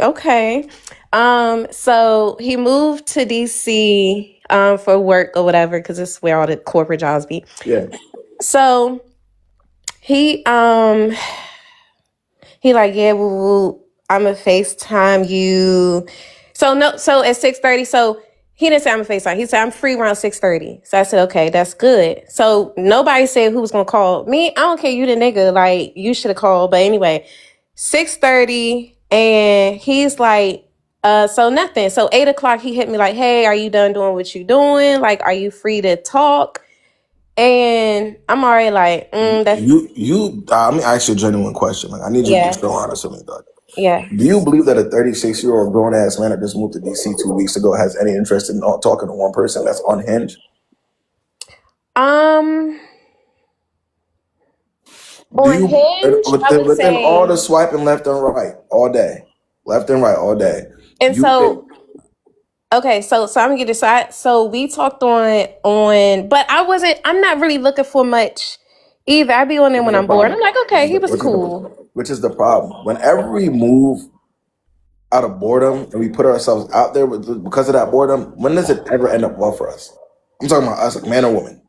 Okay. So he moved to DC for work or whatever, because it's where all the corporate jobs be. Yeah. So he like, yeah, I'ma FaceTime you. So no, so at 6:30, so he didn't say I'm a FaceTime. He said I'm free around 6:30. So I said, okay, that's good. So nobody said who was gonna call me. I don't care, you the nigga. Like, you should have called. But anyway, 6:30, and he's like, so nothing. So 8 o'clock, he hit me like, hey, are you done doing what you doing? Like, are you free to talk? And I'm already like, that's Let me ask you a genuine question. Like, I need you to be yeah, so honest with me, dog. yeah. Do you believe that a 36-year-old grown ass man that just moved to DC 2 weeks ago has any interest in talking to one person that's unhinged? Um, Do on you Hinge, I would within all the say, swiping left and right all day, left and right all day? and You think so okay, so I'm gonna get this. So we talked on, but I'm not really looking for much either. I be on there which is when the I'm bored. I'm problem? like, okay, he was cool. Which is the problem? Whenever we move out of boredom and we put ourselves out there because of that boredom, when does it ever end up well for us? I'm talking about us, like man or woman.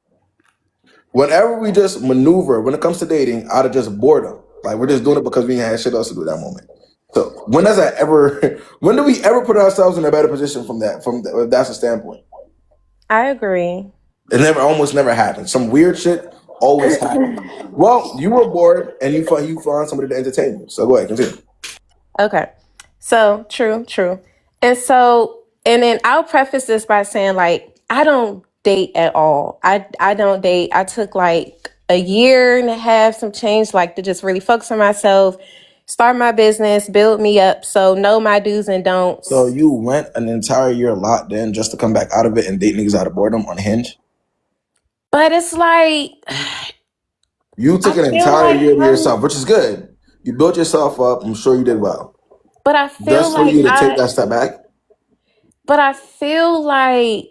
Whenever we just maneuver when it comes to dating out of just boredom, like we're just doing it because we ain't had shit else to do at that moment. So when does that ever? When do we ever put ourselves in a better position from that? If that's a standpoint, I agree. it almost never happens. Some weird shit always happens. Well, you were bored and you found somebody to entertain you. So go ahead, continue. Okay, so true, and then I'll preface this by saying, like, I don't date at all. I don't date. I took like a year and a half, some change, like, to just really focus on myself, start my business, build me up. So know my do's and So don'ts. you went an entire year locked in just to come back out of it and date niggas out of boredom on Hinge? But it's like, You I took an feel entire like year to yourself, which is good. You built yourself up. I'm sure you did well. but I feel Just for like you to take that step back. but I feel like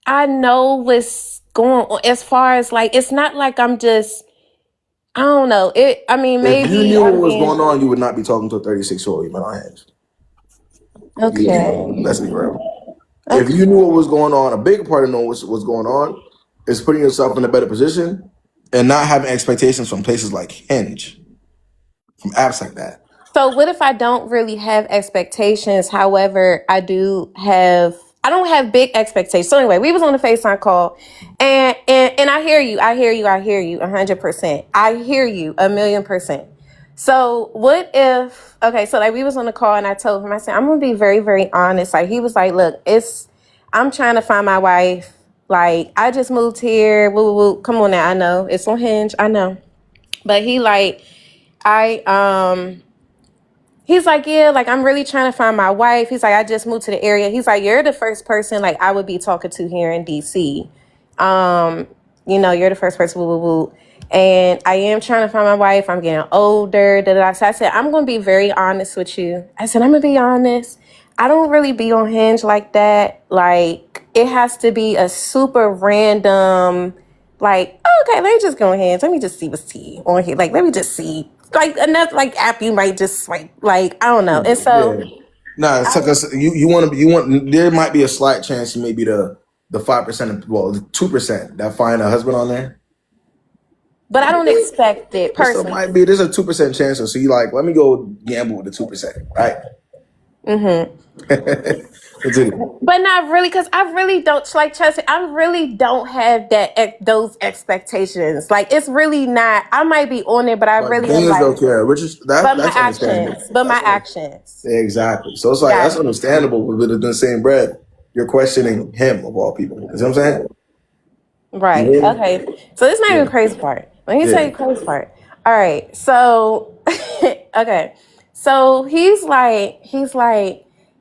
I know what's going on, as far as, like, it's not like I'm just, I don't know. I mean, If you maybe knew what I'm was going being on, you would not be talking to a 36-year-old man on Hinge. okay. Let's be real. If Okay. you knew what was going on, a big part of knowing what's going on is putting yourself in a better position and not having expectations from places like Hinge, from apps like that. So what if I don't really have expectations? However, I don't have big expectations. So anyway, we was on the FaceTime call, and I hear you. I hear you. I hear you 100%. I hear you 1,000,000%. So what if, okay, so like we was on the call, and I told him, I said, I'm gonna be very, very honest. Like, he was like, look, I'm trying to find my wife. Like, I just moved here. Woo, woo, woo. Come on now. I know it's on Hinge. I know. But he like, I he's like, yeah, like, I'm really trying to find my wife. He's like, I just moved to the area. He's like, you're the first person, like, I would be talking to here in DC. Um, you're the first person, woo, woo, woo. And I am trying to find my wife. I'm getting older. Da, da, da. So I said, I'm going to be very honest with you. I said, I'm going to be honest. I don't really be on Hinge like that. Like, it has to be a super random, like, okay, let me just go on Hinge. Let me just see what's tea on here. Like, let me just see. Like, another, like, app you might just, like, I don't know. And so, Yeah. Nah, it's like us. You want. There might be a slight chance you may be the 5%, well, the 2% that find a husband on there. but I don't expect it There still personally. might be. There's a 2% chance. So you like, let me go gamble with the 2%, right? Continue. But not really, because I really don't, like, trust me, I really don't have those expectations. Like, it's really not. I might be on it, but I But really am niggas don't like, care, which is but my that's understandable. actions, but my actions. Exactly. So it's like Yeah. that's understandable. But in the same breath, you're questioning him of all people. You know what I'm saying? You Right. hear me? Okay. So this is not even the Yeah. crazy part. Let me tell you Yeah. the crazy part. All right. So, okay. So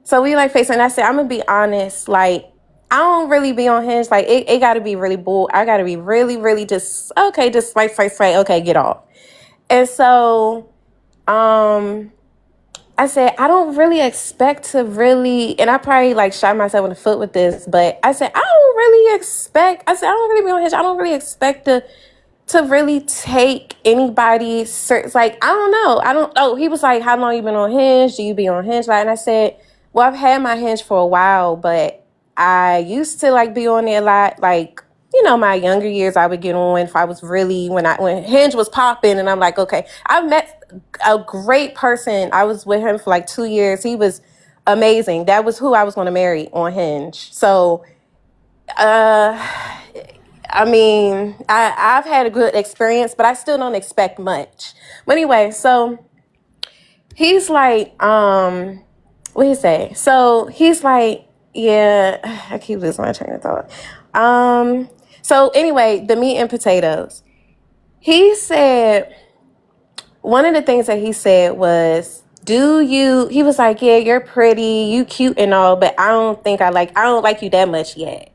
so we like FaceTime. I said, I'm gonna be honest. Like, I don't really be on Hinge. Like, it got to be really bull. I got to be really, really just okay. Just swipe. Okay, get off. And so, um, I said, I don't really expect to really, and I probably like shot myself in the foot with this, but I said, I don't really be on Hinge. I don't really expect to to really take anybody like I don't know. He was like, how long you been on Hinge? Do you be on Hinge? Like, and I said, well, I've had my Hinge for a while, but I used to like be on there a lot. Like, my younger years I would get on if I was really when Hinge was popping, and I'm like, okay. I met a great person. I was with him for like 2 years. He was amazing. That was who I was going to marry on Hinge. So I mean, I've had a good experience, but I still don't expect much. But anyway, so he's like, what he say? So he's like, yeah, I keep losing my train of thought. So anyway, the meat and potatoes. He said, one of the things that he said was, he was like, yeah, you're pretty, you cute and all, but I don't like you that much yet.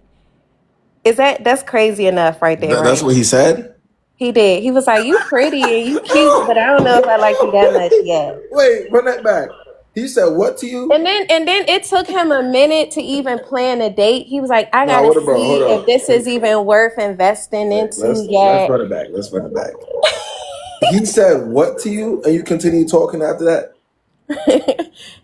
That's crazy enough right there, That's right? what he said? He did. He was like, you pretty and you cute, but I don't know if I like you that much yet. Wait, run that back. He said what to you? And then it took him a minute to even plan a date. He was like, I Nah, gotta bro, hold see if on. this is even worth investing Wait, into let's yet. run it back. Let's run it back. He said what to you, and you continue talking after that?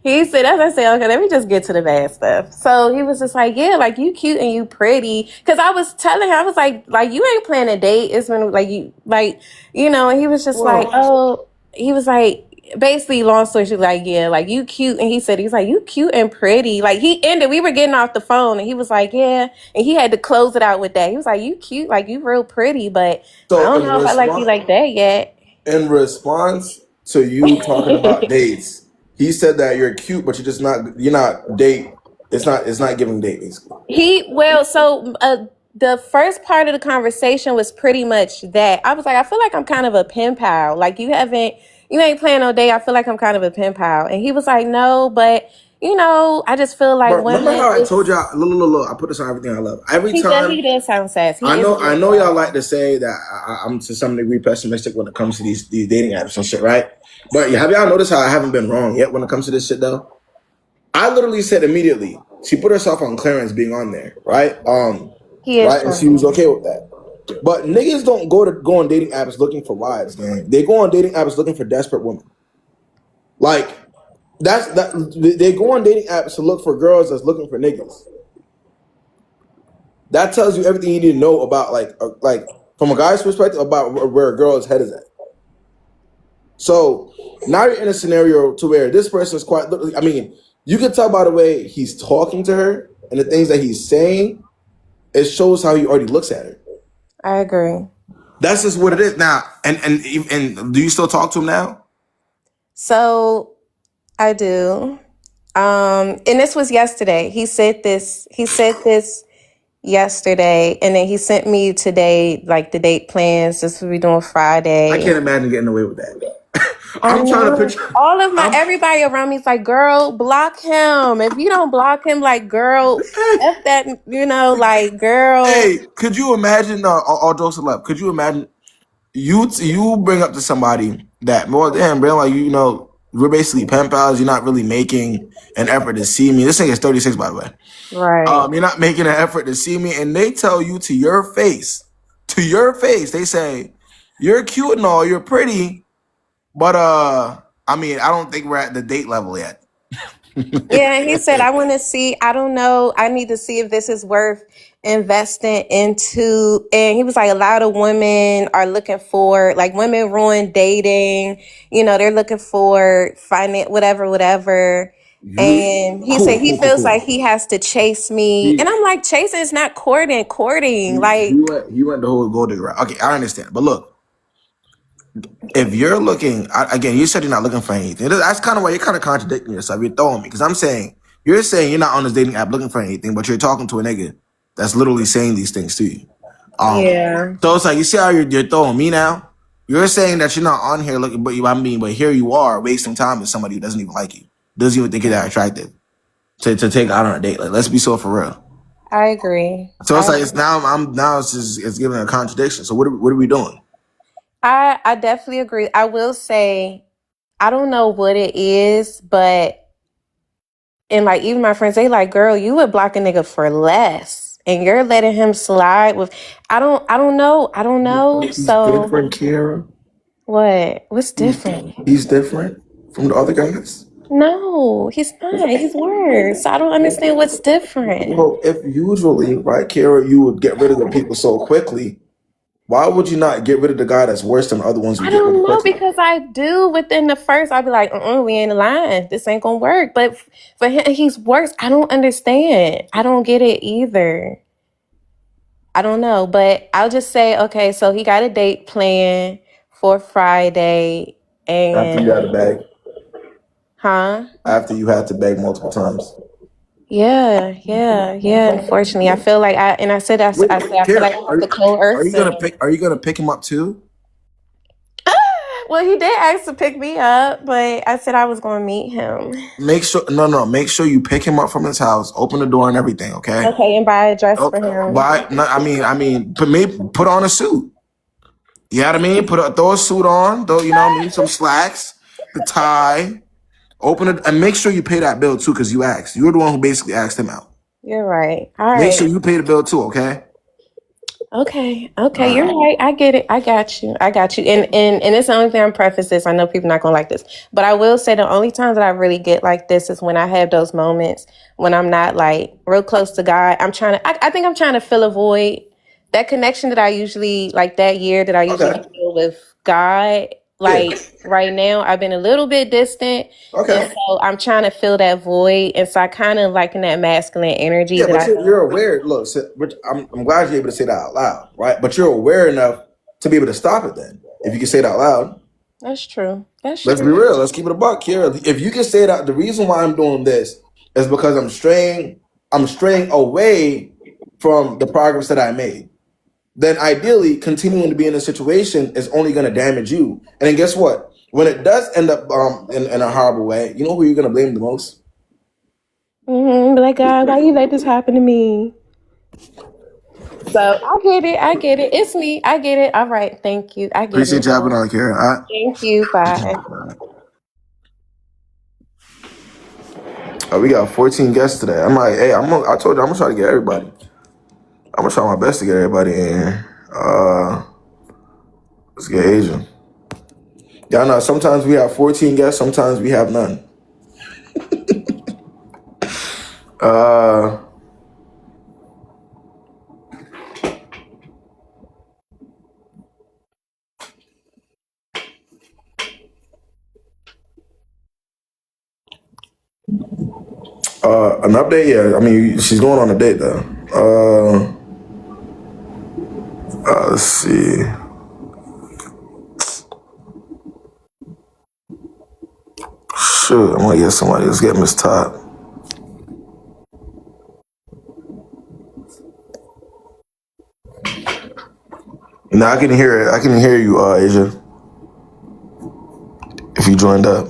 He said, as I said, okay, let me just get to the bad stuff. So he was just like, yeah, like you cute and you pretty. Cause I was telling him, I was like you ain't planning a date. It's when like you like, and he was just like, oh, he was like, basically long story short, like, yeah, like you cute. And he's like, you cute and pretty. Like we were getting off the phone and he was like, yeah. And he had to close it out with that. He was like, you cute, like you real pretty, but I don't know if I like you like that yet. In response to you talking about dates, he said that you're cute, but you're not date. It's not giving date basically. The first part of the conversation was pretty much that. I was like, I feel like I'm kind of a pen pal. Like you ain't playing no day. I feel like I'm kind of a pen pal. And he was like, no, but I just feel like women. Remember how I told y'all, look, I put this on everything I love. Every time he does sound sassy. I know y'all like to say that I'm to some degree pessimistic when it comes to these dating apps and shit, right? But have y'all noticed how I haven't been wrong yet when it comes to this shit though? I literally said immediately, she put herself on clearance being on there, right? Right, and she was okay with that. But niggas don't go on dating apps looking for wives, man. They go on dating apps looking for desperate women. Like they go on dating apps to look for girls that's looking for niggas. That tells you everything you need to know about like from a guy's perspective about where a girl's head is at. So now you're in a scenario to where this person is quite. I mean, you can tell by the way he's talking to her and the things that he's saying. It shows how he already looks at her. I agree. That's just what it is now. And do you still talk to him now? So I do. And this was yesterday. He said this yesterday, and then he sent me today like the date plans. This will be doing Friday. I can't imagine getting away with that. I'm trying to picture all of everybody around me is like, girl, block him. If you don't block him, like, girl, F that, like, girl. Hey, could you imagine? All jokes aside, could you imagine you bring up to somebody that, well, damn, bro, like we're basically pen pals. You're not really making an effort to see me. This thing is 36, by the way. Right. You're not making an effort to see me, and they tell you to your face, they say, you're cute and all, you're pretty, but I mean, I don't think we're at the date level yet. Yeah, he said, I want to see, I don't know, I need to see if this is worth investing into. And he was like, a lot of women are looking for, like, women ruin dating, they're looking for finance, whatever. And he said he feels like he has to chase me. And I'm like, chasing is not courting. Like, he went the whole gold digger route. Okay, I understand. But look, if you're looking, again, you said you're not looking for anything. That's kind of why you're kind of contradicting yourself. You're throwing me. Because I'm saying, you're saying you're not on this dating app looking for anything, but you're talking to a nigga that's literally saying these things to you. Yeah. So it's like, you see how you're throwing me now? You're saying that you're not on here looking, but here you are wasting time with somebody who doesn't even like you. Doesn't even think you're that attractive to take out on a date. Like, let's be so for real. I agree. So it's it's giving a contradiction. So what are we doing? I definitely agree. I will say, I don't know what it is, but, and like even my friends, they like, girl, you would block a nigga for less. and you're letting him slide with I don't know. He's So different, Kiara. what's different? He's different from the other guys. No, he's not. He's worse. I don't understand what's different. Well, if usually, right, Kiara, you would get rid of the people so quickly, why would you not get rid of the guy that's worse than the other ones you I get rid don't of know, quickly? because I do within the first, I'll be like, we ain't aligned. This ain't gonna work. But for him, he's worse. I don't understand. I don't get it either. I don't know. But I'll just say, okay, so he got a date planned for Friday, After you had to and beg, huh? after you had to beg multiple times. Yeah. Unfortunately, I feel like I said Wait, I said I feel Kiara, like I have to coerce him. are you gonna pick him up too? Well, he did ask to pick me up, but I said I was going to meet him. Make sure you pick him up from his house, open the door and everything, okay? Okay, and buy a dress Oh, for him. why? No, put on a suit. You know what I mean? Throw a suit on, throw, some slacks, the tie. Open it and make sure you pay that bill too, because you asked. You're the one who basically asked him out. You're right. All Make right. sure you pay the bill too, okay? Okay. All You're right. right. I get it. I got you. And it's the only thing I'm preface this. I know people not gonna like this, but I will say the only times that I really get like this is when I have those moments when I'm not like real close to God. I think I'm trying to fill a void. That connection that I usually like that year that I usually Okay. feel with God. Yeah. Like right now, I've been a little bit distant, and Okay. so I'm trying to fill that void. And so I kind of like in that masculine energy Yeah, that but I. you're aware. Look, I'm glad you're able to say that out loud, right? But you're aware enough to be able to stop it. Then, if you can say it out loud, That's true. That's let's be true. real. Let's keep it a buck here. If you can say it out, the reason why I'm doing this is because I'm straying. I'm straying away from the progress that I made. Then ideally, continuing to be in a situation is only going to damage you. And then guess what? When it does end up in a horrible way, you know who you're going to blame the most? Be like, God, why you let this happen to me? So I get it. I get it. It's me. I get it. All right. Thank you. I get Appreciate it. you having on, Karen. Thank you. Bye. We got 14 guests today. I'm like, hey, I told you I'm gonna try to get everybody. I'm gonna try my best to get everybody in here. Let's get Asian. Y'all know sometimes we have 14 guests, sometimes we have none. An update, yeah. I mean, she's going on a date though. Let's see. Shoot, I'm gonna get somebody. Let's get Miss Todd. Now I can hear it. I can hear you, Asia. If you joined up.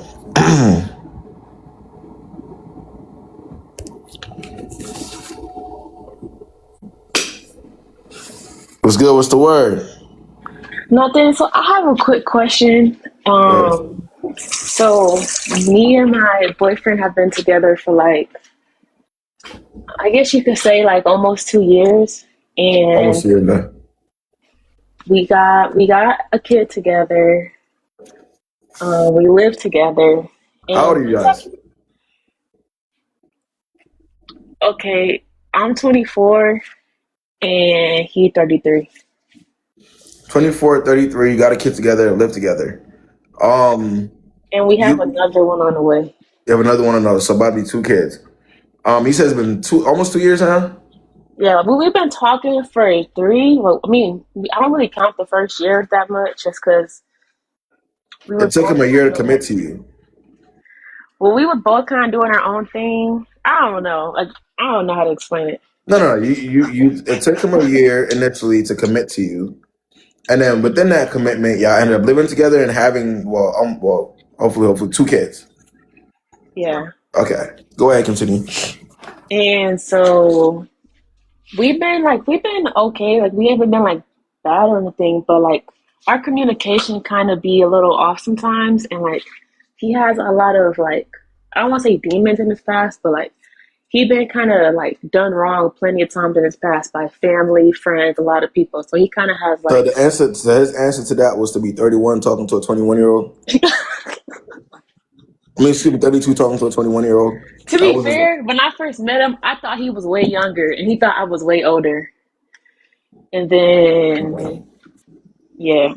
What's good? What's the word? Nothing. So I have a quick question. Yes. So me and my boyfriend have been together for like, I guess you could say like almost 2 years, Almost and here now. we got a kid together. We live together, How old and are you guys? okay, I'm 24 and he 33. 24, 33. You got a kid together, live together. Um, And we have you another one on the way. have another one of those, so about to be two kids. He says it's been almost 2 years now. Yeah, but we've been talking for three. Well, I mean, I don't really count the first year that much just because we It was took both him a year to kind of commit like, to you. well, we were both kind of doing our own thing. I don't know. Like, I don't know how to explain it. No. You. It took him a year initially to commit to you, and then within that commitment, y'all ended up living together and having hopefully two kids. Yeah. Okay, go ahead, continue. And so we've been okay. Like, we haven't been like bad or anything, but like our communication kind of be a little off sometimes. And like, he has a lot of like, I don't want to say demons in his past, but like, he been kind of like done wrong plenty of times in his past by family, friends, a lot of people. So he kind of has So like. his answer to that was to be 31 talking to a 21-year-old. I mean, excuse me, 32 talking to a 21-year-old. To That be was his, fair, when I first met him, I thought he was way younger, and he thought I was way older. And then, yeah,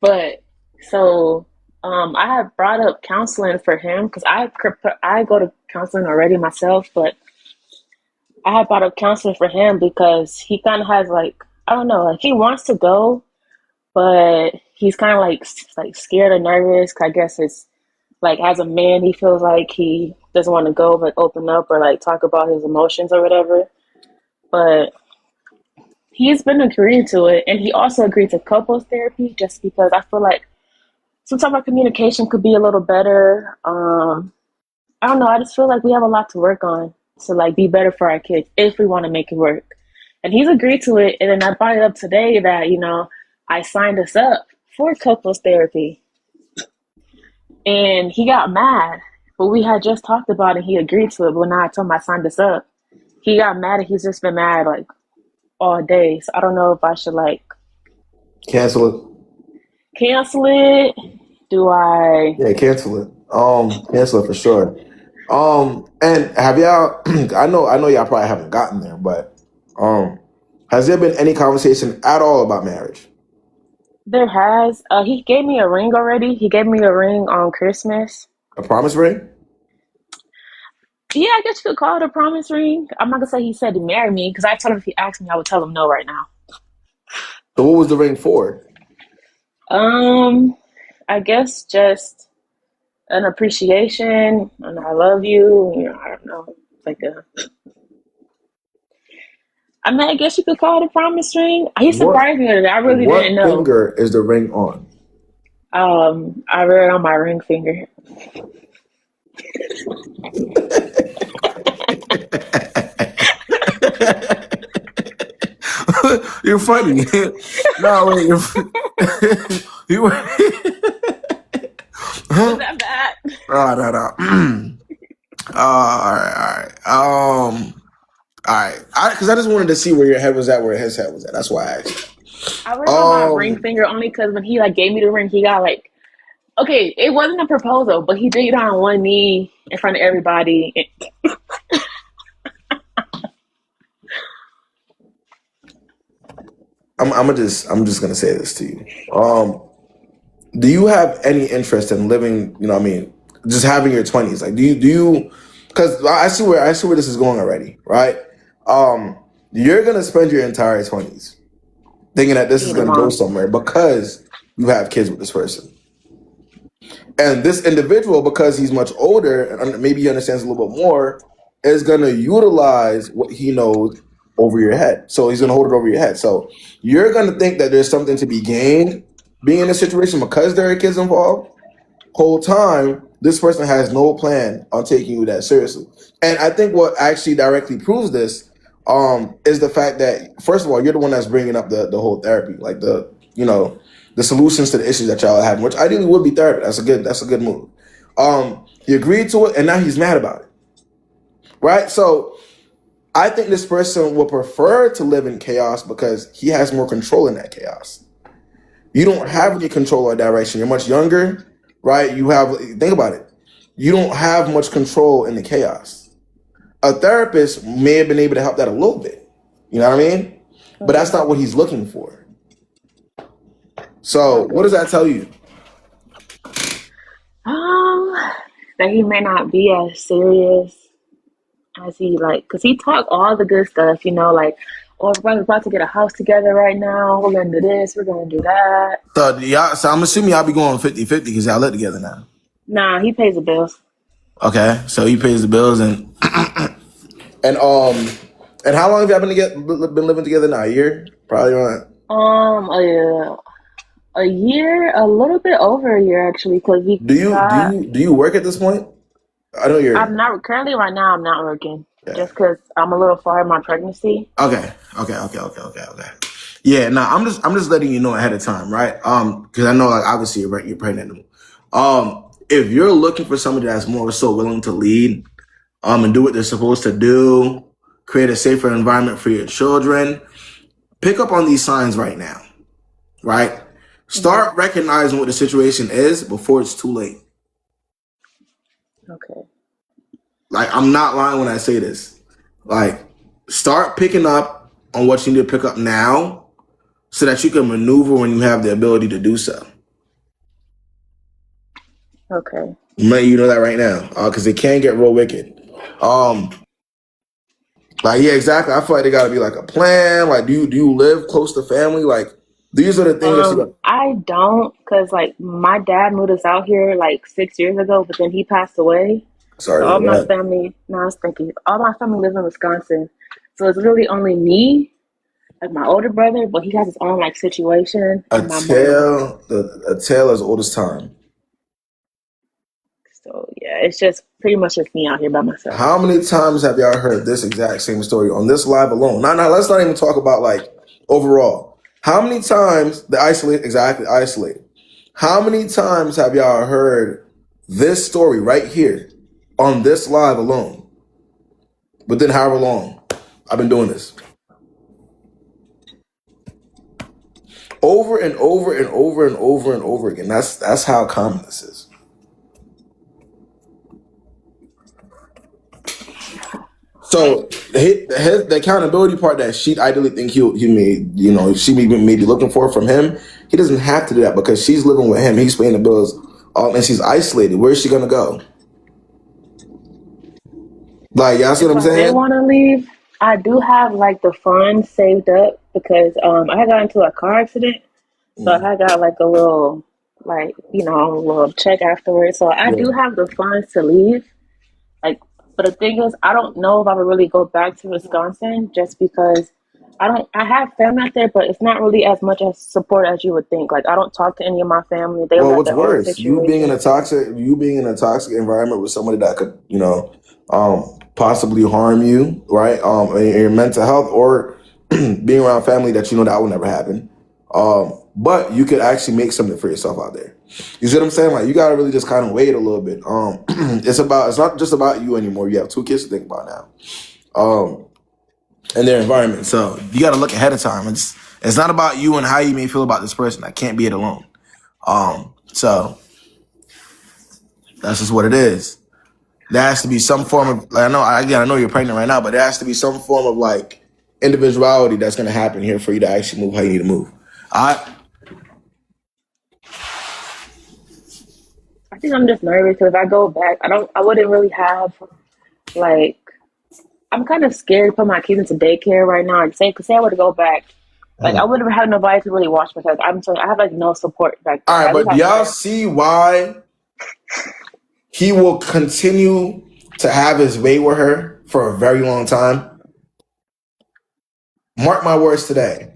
but so I have brought up counseling for him because I go to counseling already myself, but I have brought up counseling for him because he kind of has like, I don't know, like he wants to go, but he's kind of like scared or nervous. I guess it's like as a man, he feels like he doesn't want to go, but open up or like talk about his emotions or whatever. But he's been agreeing to it, and he also agreed to couples therapy just because I feel like sometimes our communication could be a little better. I don't know. I just feel like we have a lot to work on to like be better for our kids if we want to make it work. And he's agreed to it. And then I brought it up today that I signed us up for couples therapy, and he got mad. But we had just talked about it. He agreed to it. But now I told him I signed us up, he got mad, and he's just been mad like all day. So I don't know if I should like cancel cancel it. Do I? it. Yeah, cancel it. Cancel it for sure. And have y'all? I know y'all probably haven't gotten there, but has there been any conversation at all about marriage? There has. He gave me a ring already. He gave me a ring on Christmas. A promise ring? Yeah, I guess you could call it a promise ring. I'm not gonna say he said to marry me because I told him if he asked me, I would tell him no right now. So what was the ring for? I guess just an appreciation and I love you. I don't know, like a. I mean, I guess you could call it a promise ring. He What surprised me with it. I really didn't what know. finger is the ring on? I read it on my ring finger. You're funny. No, wait. You were. Was that bad? Oh, no. All right. Because I just wanted to see where your head was at, where his head was at. That's why I asked. I read it on my ring finger only because when he like gave me the ring, he got like, okay, it wasn't a proposal, but he did it on one knee in front of everybody. I'm just gonna say this to you. Do you have any interest in living? I mean, just having your 20s. Like, do you? Because I see where this is going already, right? You're gonna spend your entire 20s thinking that this is gonna go somewhere because you have kids with this person. And this individual, because he's much older and maybe he understands a little bit more, is going to utilize what he knows over your head. So he's going to hold it over your head. So you're going to think that there's something to be gained being in a situation because there are kids involved. Whole time, this person has no plan on taking you that seriously. And I think what actually directly proves this is the fact that, first of all, you're the one that's bringing up the whole therapy, like the solutions to the issues that y'all are having, which ideally would be therapy. That's a good move. He agreed to it, and now he's mad about it, right? So I think this person would prefer to live in chaos because he has more control in that chaos. You don't have any control or direction. You're much younger, right? Think about it. You don't have much control in the chaos. A therapist may have been able to help that a little bit. You know what I mean? But that's not what he's looking for. So what does that tell you? That he may not be as serious as he because he talked all the good stuff, like, oh, we're about to get a house together right now. We're gonna do this. We're gonna do that. So I'm assuming y'all be going 50-50 because y'all live together now. Nah, he pays the bills. Okay, so he pays the bills and and how long have y'all been living together now? A year, probably on. A year, a little bit over a year actually, because we. Do you work at this point? I know you're. I'm not currently right now. I'm not working just because I'm a little far in my pregnancy. Okay. Yeah, no, I'm just letting you know ahead of time, right? Because I know, like, obviously you're pregnant. If you're looking for somebody that's more so willing to lead, and do what they're supposed to do, create a safer environment for your children. Pick up on these signs right now, right? Start recognizing what the situation is before it's too late. Okay. Like, I'm not lying when I say this. Like, start picking up on what you need to pick up now so that you can maneuver when you have the ability to do so. Okay. You know that right now, because it can get real wicked. Like, yeah, exactly. I feel like there got to be like a plan. Like, do you live close to family? Like, these are the things that you got. I don't, cause like my dad moved us out here like 6 years ago, but then he passed away. Sorry So to all hear my that. family, no, I was thinking, all my family lives in Wisconsin. So it's really only me, like my older brother, but he has his own like situation, A and my mom. tale as old as time. So yeah, it's just pretty much just me out here by myself. How many times have y'all heard this exact same story on this live alone? Now, let's not even talk about like overall. How many times isolated? How many times have y'all heard this story right here on this live alone? Within however long I've been doing this. Over and over and over and over and over again. That's how common this is. So the accountability part that she ideally think he may, she may be looking for from him, he doesn't have to do that because she's living with him. He's paying the bills, and she's isolated. Where's she gonna go? Like, y'all see If what I'm I did saying? want to leave, I do have like the funds saved up because I had got into a car accident, so I Mm, had got like a little a little check afterwards. So I yeah. do have the funds to leave. Like, but the thing is, I don't know if I would really go back to Wisconsin just because I have family out there, but it's not really as much as support as you would think. Like, I don't talk to any of my family. They Well, got what's their own worse, situation. you being in a toxic environment with somebody that could, possibly harm you, right? And your mental health, or being around family that that will never happen. But you could actually make something for yourself out there. You see what I'm saying? Like, you gotta really just kind of wait a little bit. It's not just about you anymore. You have two kids to think about now. And their environment. So you gotta look ahead of time. It's not about you and how you may feel about this person. I can't be it alone. So that's just what it is. There has to be some form of, like, I know you're pregnant right now, but there has to be some form of like individuality that's gonna happen here for you to actually move how you need to move. I I think I'm just nervous because if I go back, I wouldn't really have like. I'm kind of scared to put my kids into daycare right now. And say I were to go back, like I wouldn't have nobody to really watch because I have like no support back All there. right, I just but do have y'all family. see why he will continue to have his way with her for a very long time? Mark my words today.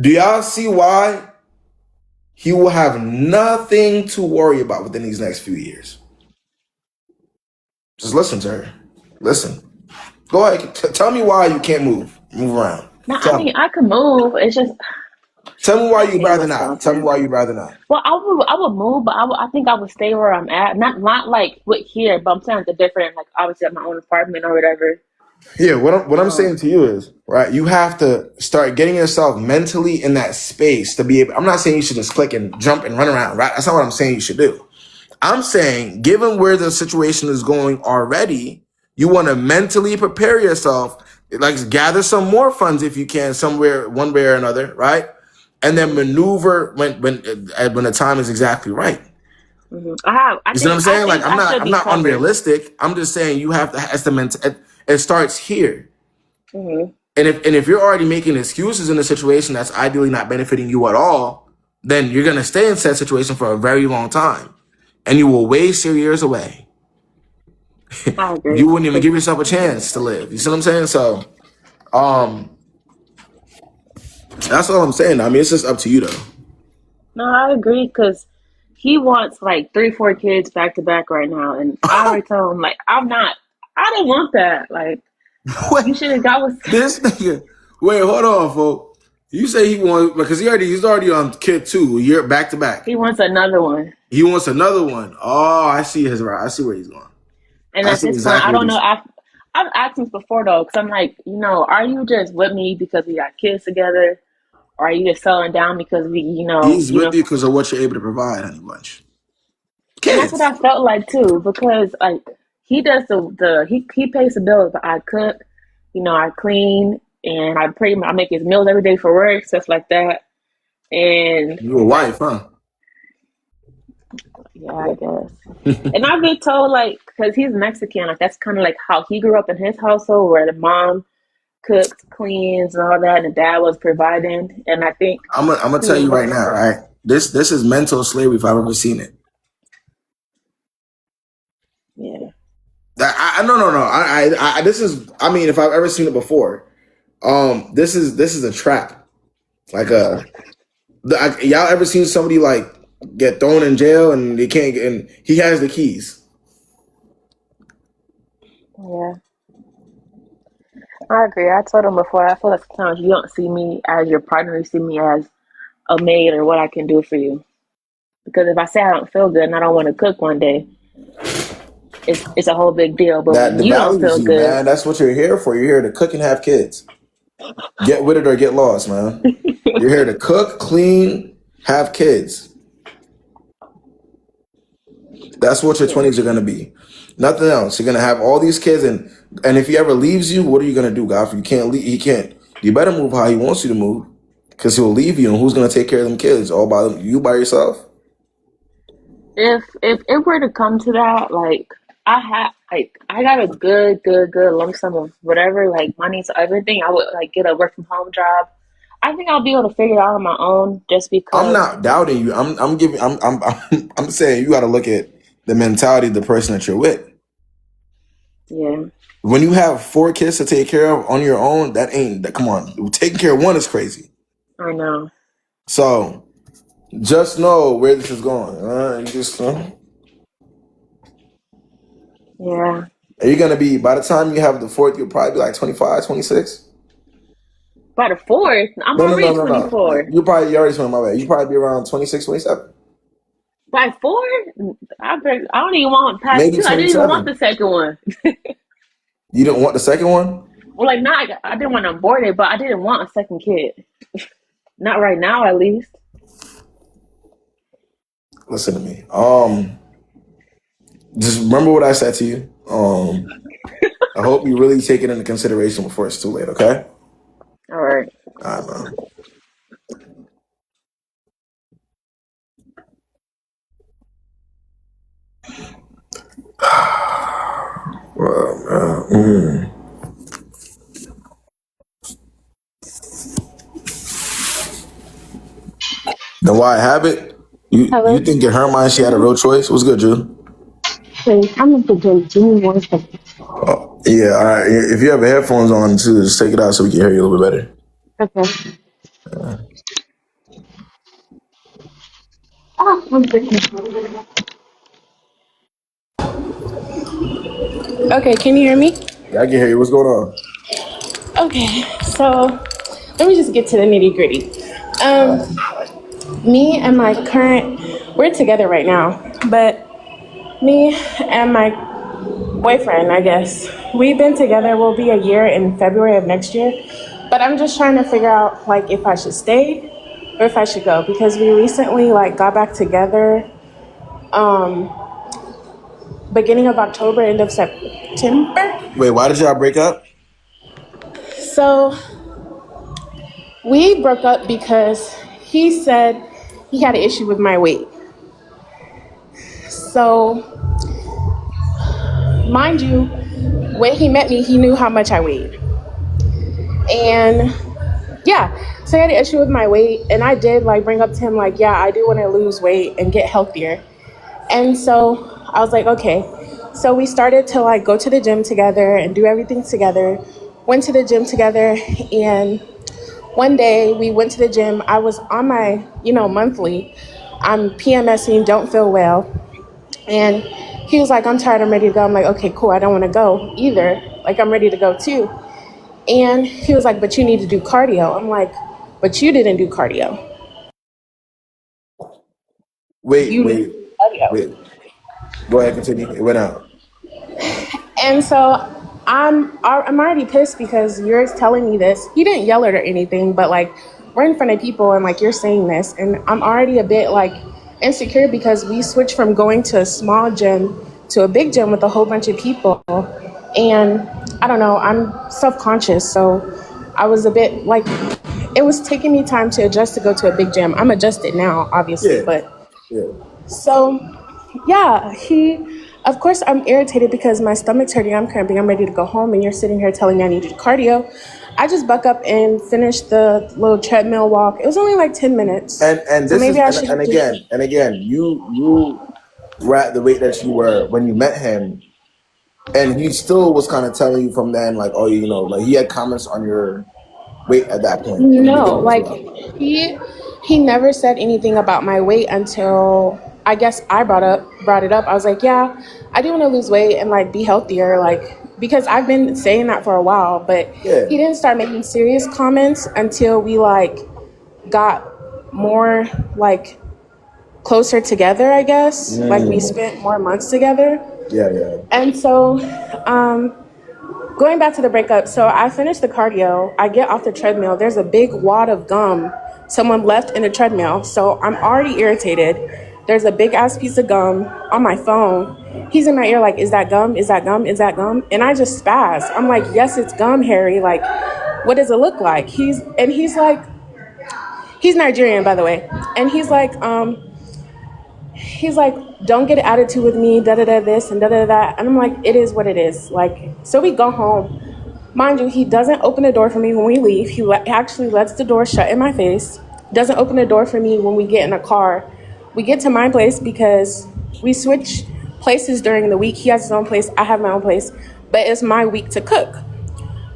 Do y'all see why he will have nothing to worry about within these next few years? Just listen to her. Listen. Go ahead. Tell me why you can't move around. No, I Tell mean me. I could move. It's just Tell me why I you'd hate rather not. Tell me Wisconsin. why you'd rather not. Well, I would move, but I think I would stay where I'm at. Not like with here, but I'm saying the different like obviously at my own apartment or whatever. Yeah, what I'm Um, saying to you is, right, you have to start getting yourself mentally in that space to be able. I'm not saying you should just click and jump and run around, right? That's not what I'm saying you should do. I'm saying, given where the situation is going already, you want to mentally prepare yourself, like gather some more funds if you can, somewhere, one way or another, right? And then maneuver when the time is exactly right. I have. You see what I'm I saying? Like, think I'm I not should I'm be not covered. unrealistic. I'm just saying you have to estimate. It starts here. hmm And if you're already making excuses in a situation that's ideally not benefiting you at all, then you're gonna stay in said situation for a very long time, and you will waste your years away. I You agree. wouldn't even 'Cause give yourself a chance to live. You see what I'm saying? So, that's all I'm saying. I mean, it's just up to you, though. no, I agree because he wants like 3, 4 kids back to back right now, and I already told him like I'm not. I don't want that. Like Wait, you should have got with. this nigga. Wait, hold on, folks. You say he wants because he's already on kid two, a year back to back. He wants another one. He wants another one. Oh, I see his right. I see where he's going. And I at see this point, I exactly what don't you're know. saying. I've asked him before though, because I'm like, are you just with me because we got kids together, or are you just settling down because we, He's with you because of what you're able to provide, honey bunch. And that's what Kids. I felt like too, because like he does he pays the bills, but I cook, I clean, and I make his meals every day for work, stuff like that. And You a wife, huh? yeah, I guess. And I've been told like because he's Mexican, like that's kind of like how he grew up in his household, where the mom cooks, cleans, and all that, and the dad was providing. And I think I'm gonna he tell was you right looking now, for. right? This is mental slavery if I've ever seen it. Yeah. No. This is. I mean, if I've ever seen it before, this is a trap. Like y'all ever seen somebody like get thrown in jail and they can't get, and he has the keys. Yeah, I agree. I told him before, I feel like sometimes you don't see me as your partner, you see me as a maid or what I can do for you. Because if I say I don't feel good and I don't want to cook one day, it's a whole big deal. But That when you don't devalues feel you, good, man. That's what you're here for. You're here to cook and have kids. Get with it or get lost, man. You're here to cook, clean, have kids. That's what your yeah, 20s are gonna be. Nothing else. You're gonna have all these kids, and if he ever leaves you, what are you gonna do, Godfrey? You can't leave. He can't. You better move how he wants you to move, because he'll leave you, and who's gonna take care of them kids? All by you by yourself? if it were to come to that, like I got a good lump sum of whatever, like money to everything. I would like get a work from home job. I think I'll be able to figure it out on my own, just I'm because. not doubting you. I'm giving. I'm saying you got to look at the mentality of the person that you're with. Yeah, When you have four kids to take care of on your own, that ain't that. Come on, taking care of one is crazy. I know. So just know where this is going. You just Yeah, are you gonna be by the time you have the fourth, you'll probably be like 25, 26. by the fourth, I'm already No. 24. You already told my way. You probably be around 26, 27, By four, I don't even want past maybe two. I didn't even want 27. the second one. You don't want the second one? Well, like, not I didn't want to abort it, but I didn't want a second kid. Not right now, at least. Listen to me. Just remember what I said to you. I hope you really take it into consideration before it's too late. Okay? All right. All right, man. Well, Then why have it? You Hello. think in her mind she had a real choice? What's good, Drew? Wait, I'm at the gym. Give me 1 second. Yeah, all right. If you have your headphones on too, just take it out so we can hear you a little bit better. Okay. Ah, 1 second. Okay, can you hear me? Yeah, I can hear you. What's going on? Okay, so let me just get to the nitty gritty. Me and my current, we're together right now, but me and my boyfriend, I guess, we've been together, we'll be a year in February of next year, but I'm just trying to figure out like if I should stay or if I should go, because we recently like got back together beginning of October, end of September. Wait, why did y'all break up? So we broke up because he said he had an issue with my weight. So mind you, when he met me, he knew how much I weighed. And yeah, so he had an issue with my weight. And I did like bring up to him, like, yeah, I do want to lose weight and get healthier. And so I was like, okay. So we started to like go to the gym together and do everything together. Went to the gym together. And one day we went to the gym. I was on my, monthly. I'm PMSing, don't feel well. And he was like, I'm tired, I'm ready to go. I'm like, okay, cool, I don't want to go either. Like, I'm ready to go too. And he was like, but you need to do cardio. I'm like, but you didn't do cardio. Wait, You didn't wait, do cardio. wait. Go ahead, continue. It went out. And so I'm already pissed because you're telling me this. He didn't yell it or anything, but like we're in front of people and like you're saying this, and I'm already a bit like insecure because we switched from going to a small gym to a big gym with a whole bunch of people, and I don't know, I'm self-conscious, so I was a bit like it was taking me time to adjust to go to a big gym. I'm adjusted now, obviously, Yeah, but yeah. so yeah, of course, I'm irritated because my stomach's hurting, I'm cramping, I'm ready to go home, and you're sitting here telling me I need to do cardio. I just buck up and finish the little treadmill walk. It was only like 10 minutes. And So this is maybe I should just. and again, you were at the weight that you were when you met him, and he still was kind of telling you from then, like, oh, you know, like he had comments on your weight at that point in the No, beginning as like well. he never said anything about my weight until I guess I brought it up. I was like, yeah, I do want to lose weight and like be healthier, like because I've been saying that for a while, but Yeah. he didn't start making serious comments until we like got more like closer together, I guess. Like we spent more months together. Yeah, yeah. And so going back to the breakup, so I finished the cardio. I get off the treadmill. There's a big wad of gum someone left in the treadmill. So I'm already irritated. There's a big ass piece of gum on my phone. He's in my ear like, is that gum? Is that gum? Is that gum? And I just spaz. I'm like, yes, it's gum, Harry. Like, what does it look like? He's like, he's Nigerian, by the way. And he's like, don't get an attitude with me, da da da this and da da da. And I'm like, it is what it is. Like, so we go home. Mind you, he doesn't open the door for me when we leave. He actually lets the door shut in my face. Doesn't open the door for me when we get in a car. We get to my place because we switch places during the week. He has his own place, I have my own place, but it's my week to cook.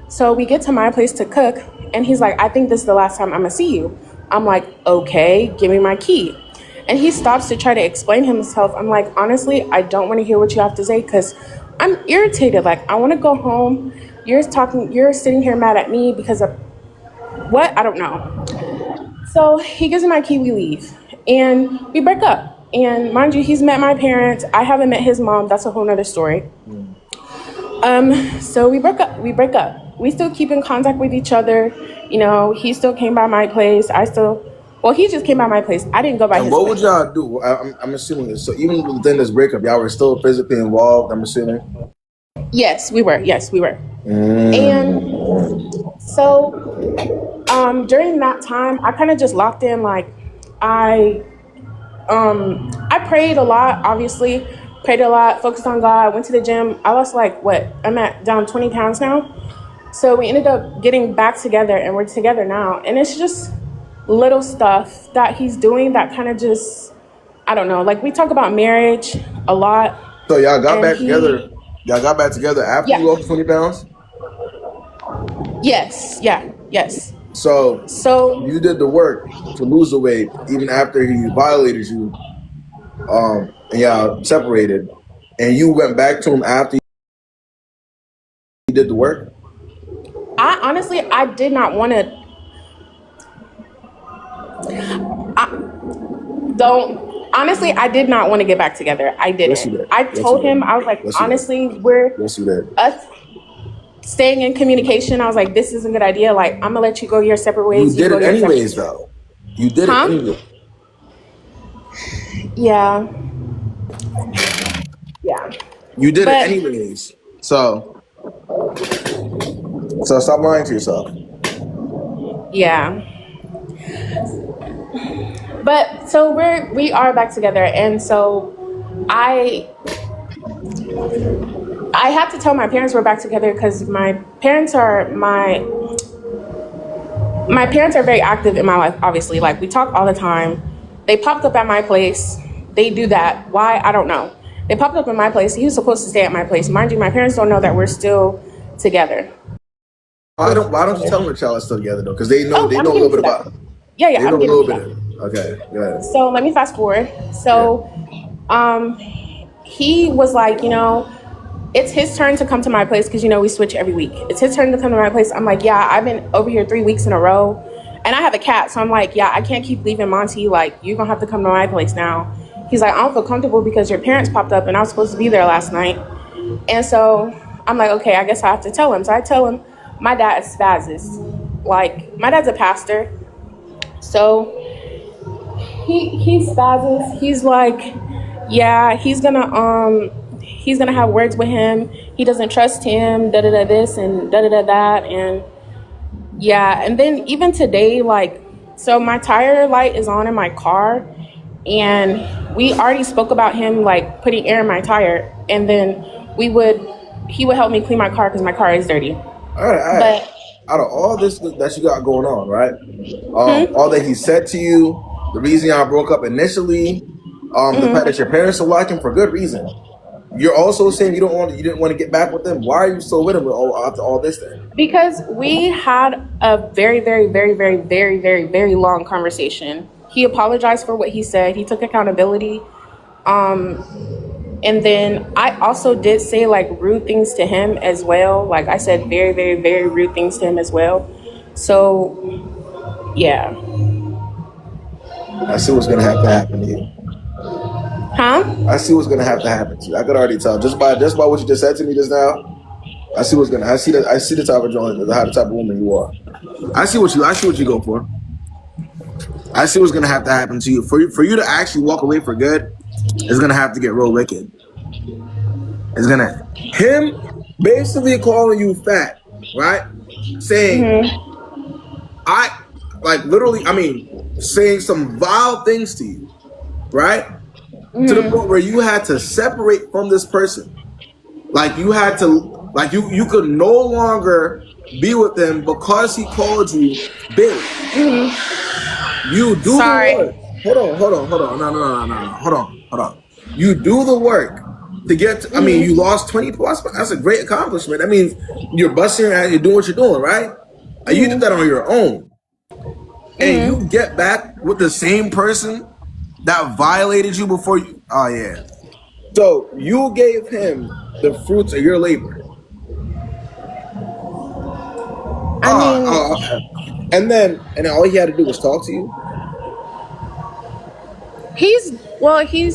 So we get to my place to cook, and he's like, I think this is the last time I'm gonna see you. I'm like, okay, give me my key. And he stops to try to explain himself. I'm like, honestly, I don't want to hear what you have to say because I'm irritated. Like, I want to go home. You're sitting here mad at me because of what? I don't know. So he gives me my key, we leave. And we break up. And mind you, he's met my parents. I haven't met his mom. That's a whole nother story. So we break up. We still keep in contact with each other. You know, he still came by my place. He just came by my place. I didn't go by And his what place. would y'all do? I'm assuming this. So even within this breakup, y'all were still physically involved, I'm assuming? Yes, we were. And so during that time, I kind of just locked in. Like, I prayed a lot, obviously. Prayed a lot, focused on God, went to the gym. I lost I'm down 20 pounds now. So we ended up getting back together and we're together now. And it's just little stuff that he's doing that kind of just, I don't know. Like, we talk about marriage a lot. So y'all got back together. together. Y'all got back together after you lost 20 pounds? Yes. Yeah. Yes. So you did the work to lose the weight even after he violated you, and y'all separated, and you went back to him after he did the work? I did not want to. I did not want to get back together. I didn't. Yes, you did. I told him, I was like, honestly, we're us staying in communication. I was like, this isn't a good idea. Like, I'm gonna let you go your separate ways. You did it anyways, though. You did it anyway. Yeah. You did it anyways. So stop lying to yourself. Yeah. But so we are back together, and so I had to tell my parents we're back together because my parents are very active in my life, obviously. Like, we talk all the time. They popped up at my place. They do that. Why? I don't know. They popped up at my place. He was supposed to stay at my place. Mind you, my parents don't know that we're still together. Why don't you tell them the child is still together, though? Because they know a little bit about it. Yeah, they know I'm a little getting bit. Okay, go ahead. So let me fast forward. So he was like, it's his turn to come to my place because, we switch every week. It's his turn to come to my place. I'm like, yeah, I've been over here 3 weeks in a row. And I have a cat. So I'm like, yeah, I can't keep leaving Monty. Like, you're going to have to come to my place now. He's like, I don't feel comfortable because your parents popped up and I was supposed to be there last night. And so I'm like, okay, I guess I have to tell him. So I tell him my dad is spazzes. Like, my dad's a pastor. So he spazzes. He's like, yeah, he's gonna have words with him. He doesn't trust him, da da da this and da da da that. And yeah, and then even today, like, so my tire light is on in my car, and we already spoke about him like putting air in my tire, and then he would help me clean my car because my car is dirty. All right. But Out of all this that you got going on, right? All that he said to you, the reason y'all broke up initially, the fact that your parents are like him for good reason. You're also saying you didn't want to get back with them. Why are you still with him after all this then? because we had a very, very, very, very, very, very, very long conversation. He apologized for what he said. He took accountability. And then I also did say like rude things to him as well. Like I said very, very, very rude things to him as well. So yeah. I see what's gonna have to happen to you. Huh? I see what's gonna have to happen to you. I could already tell just by what you just said to me just now. I see what's gonna. I see the type of the type of woman you are. I see what you go for. I see what's gonna have to happen to you for you to actually walk away for good. It's gonna have to get real wicked. It's gonna him basically calling you fat, right? Saying I like literally. I mean, saying some vile things to you, right? To the point where you had to separate from this person. Like you had to, like you could no longer be with them because he called you big. You do Sorry. the work. Hold on. No. Hold on. You do the work to get to, I mean, you lost 20 plus, but that's a great accomplishment. That means you're busting your ass, you're doing what you're doing, right? And you did that on your own. And you get back with the same person that violated you before you. Oh yeah. So you gave him the fruits of your labor. I mean, And then all he had to do was talk to you. he's What you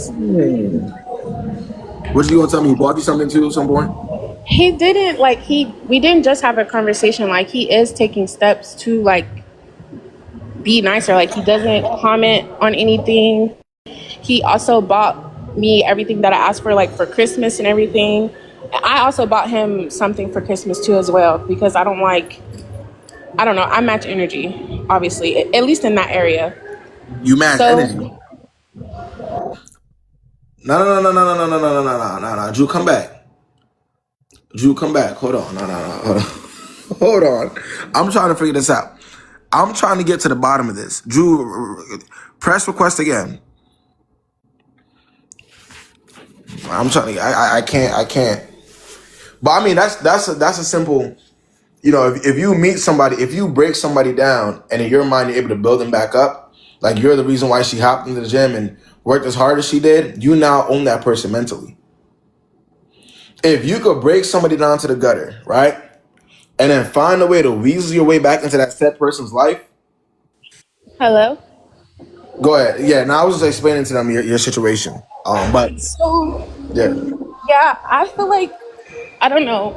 gonna tell me? He bought you something too at some point? he didn't like we didn't just have a conversation. Like he is taking steps to like be nicer. Like he doesn't comment on anything. He also bought me everything that I asked for, like for Christmas and everything. I also bought him something for Christmas too as well, because I don't know, I match energy, obviously, at least in that area. You match So energy. No. Drew, come back. Hold on. No. Hold on. I'm trying to figure this out. I'm trying to get to the bottom of this. Drew, press request again. I'm trying to. I can't. But I mean, that's a simple. You know, if you meet somebody, if you break somebody down, and in your mind you're able to build them back up, like you're the reason why she hopped into the gym and worked as hard as she did, you now own that person mentally. If you could break somebody down to the gutter, right, and then find a way to weasel your way back into that said person's life. hello. Go ahead. Yeah. Now I was just explaining to them your situation. But So yeah. yeah, I feel like I don't know.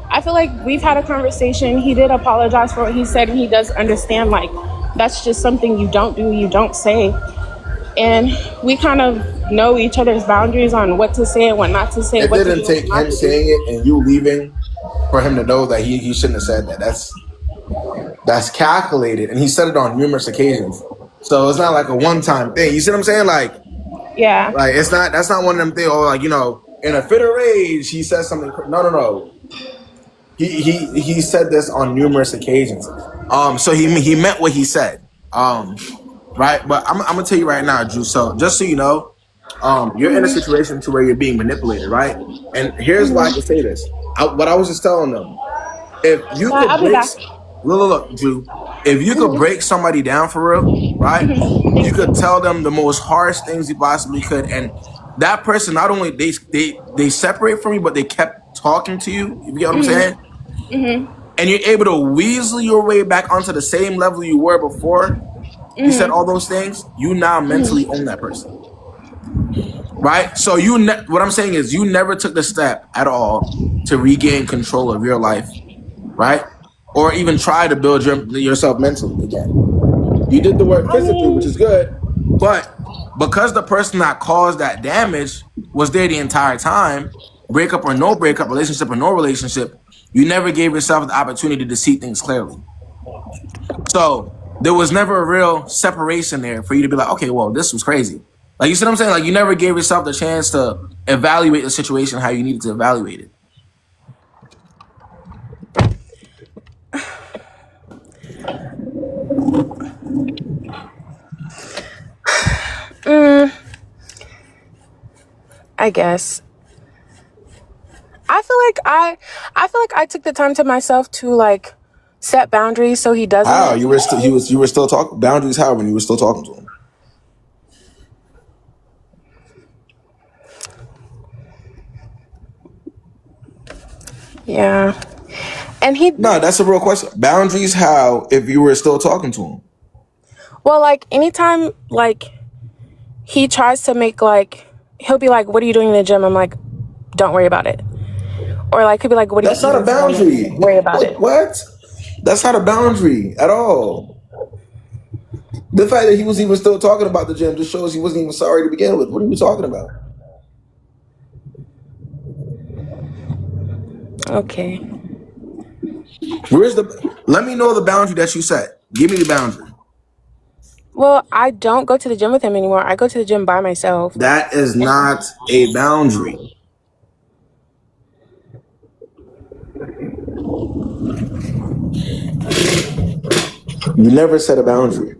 I feel like we've had a conversation. He did apologize for what he said, and he does understand like that's just something you don't do, you don't say. And we kind of know each other's boundaries on what to say and what not to say. It What to didn't do, take what not him to saying it and you leaving for him to know that he shouldn't have said that. That's calculated, and he said it on numerous occasions. So it's not like a one-time thing. You see what I'm saying? Like do. Yeah. it's not. That's not one of them things. Or like in a fit of rage, he says something. No. He said this on numerous occasions. So he meant what he said. Right. But I'm gonna tell you right now, Drew. So just so you know, you're in a situation to where you're being manipulated, right? And here's why I can say this. What I was just telling them. If you could I'll be break, back. look, Drew. If you could break somebody down for real, right? You could tell them the most harsh things you possibly could, and that person not only they separate from you, but they kept talking to you. You get what I'm saying? And you're able to weasel your way back onto the same level you were before. You said all those things. You now mentally own that person, right? So what I'm saying is, you never took the step at all to regain control of your life, right? Or even try to build yourself mentally again. You did the work physically, which is good, but because the person that caused that damage was there the entire time, breakup or no breakup, relationship or no relationship, you never gave yourself the opportunity to see things clearly. So there was never a real separation there for you to be like, okay, well, this was crazy. Like, you see what I'm saying? Like, you never gave yourself the chance to evaluate the situation how you needed to evaluate it. I guess. I feel like I took the time to myself to like set boundaries so he doesn't. How you were still talking boundaries? How when you were still talking to him? Yeah, and No, that's a real question. Boundaries? How if you were still talking to him? well, like anytime like he tries to make like he'll be like, "What are you doing in the gym?" I'm like, "Don't worry about it." Or like he'll be like, "What are That's you not doing a this morning?" boundary. Don't worry about it. What? That's not a boundary at all. The fact that he was even still talking about the gym just shows he wasn't even sorry to begin with. What are you talking about? Okay. Let me know the boundary that you set. Give me the boundary. Well, I don't go to the gym with him anymore. I go to the gym by myself. That is not a boundary. You never set a boundary.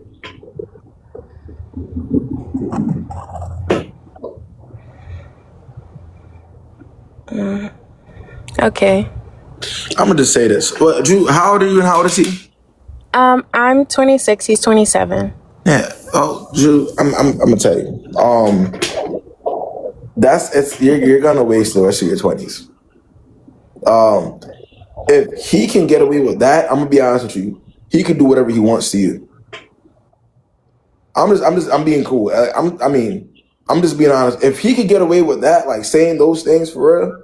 Okay. I'm gonna just say this. Well, Drew, how old are you and how old is he? I'm 26. He's 27. Yeah. Oh, Drew, I'm gonna tell you. You're gonna waste the rest of your 20s. If he can get away with that, I'm gonna be honest with you. He can do whatever he wants to you. I'm being cool. I'm just being honest. If he could get away with that, like saying those things for real,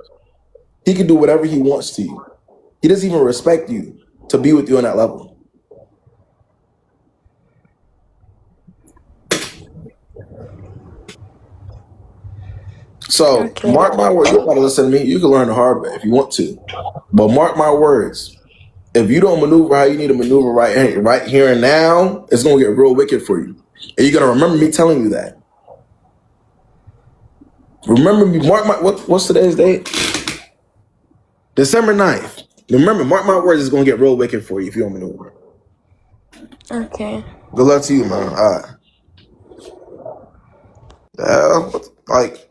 he can do whatever he wants to you. He doesn't even respect you to be with you on that level. So Okay. mark my words. You gotta listen to me. You can learn the hard way if you want to, but mark my words. If you don't maneuver how you need to maneuver right here and now, it's gonna get real wicked for you. And you're gonna remember me telling you that. Remember me. What's today's date? December 9th. Remember, mark my words, it's gonna get real wicked for you if you don't maneuver. Okay. Good luck to you, man. All right. Like.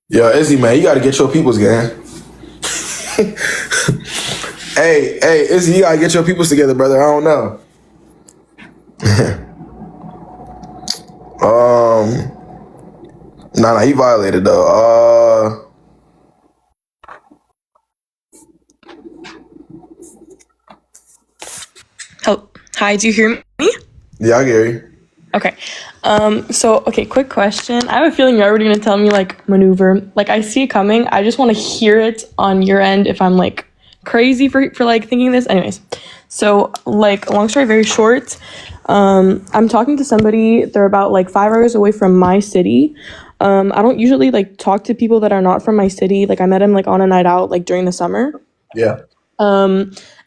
Yo, Izzy, man, you gotta get your peoples, gang. Hey, Izzy, you gotta get your peoples together, brother. I don't know. Nah, he violated though. Oh, hi, do you hear me? Yeah, I get you. Okay. Okay, quick question. I have a feeling you're already gonna tell me like maneuver. Like I see it coming. I just want to hear it on your end if I'm like crazy for like thinking this. Anyways, so like long story very short, I'm talking to somebody. They're about like 5 hours away from my city. I don't usually like talk to people that are not from my city. Like I met him like on a night out like during the summer. Yeah.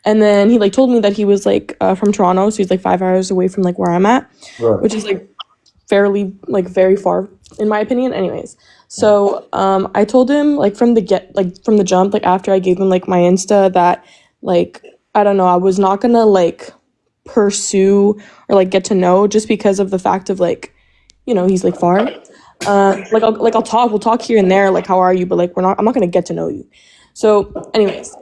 And then he like told me that he was like from Toronto, so he's like 5 hours away from like where I'm at, Right. which is like fairly like very far in my opinion. Anyways, so I told him like from the jump, like after I gave him like my Insta that like I don't know, I was not gonna like pursue or like get to know just because of the fact of like, you know, he's like far. We'll talk here and there, like how are you, but like I'm not gonna get to know you. So anyways,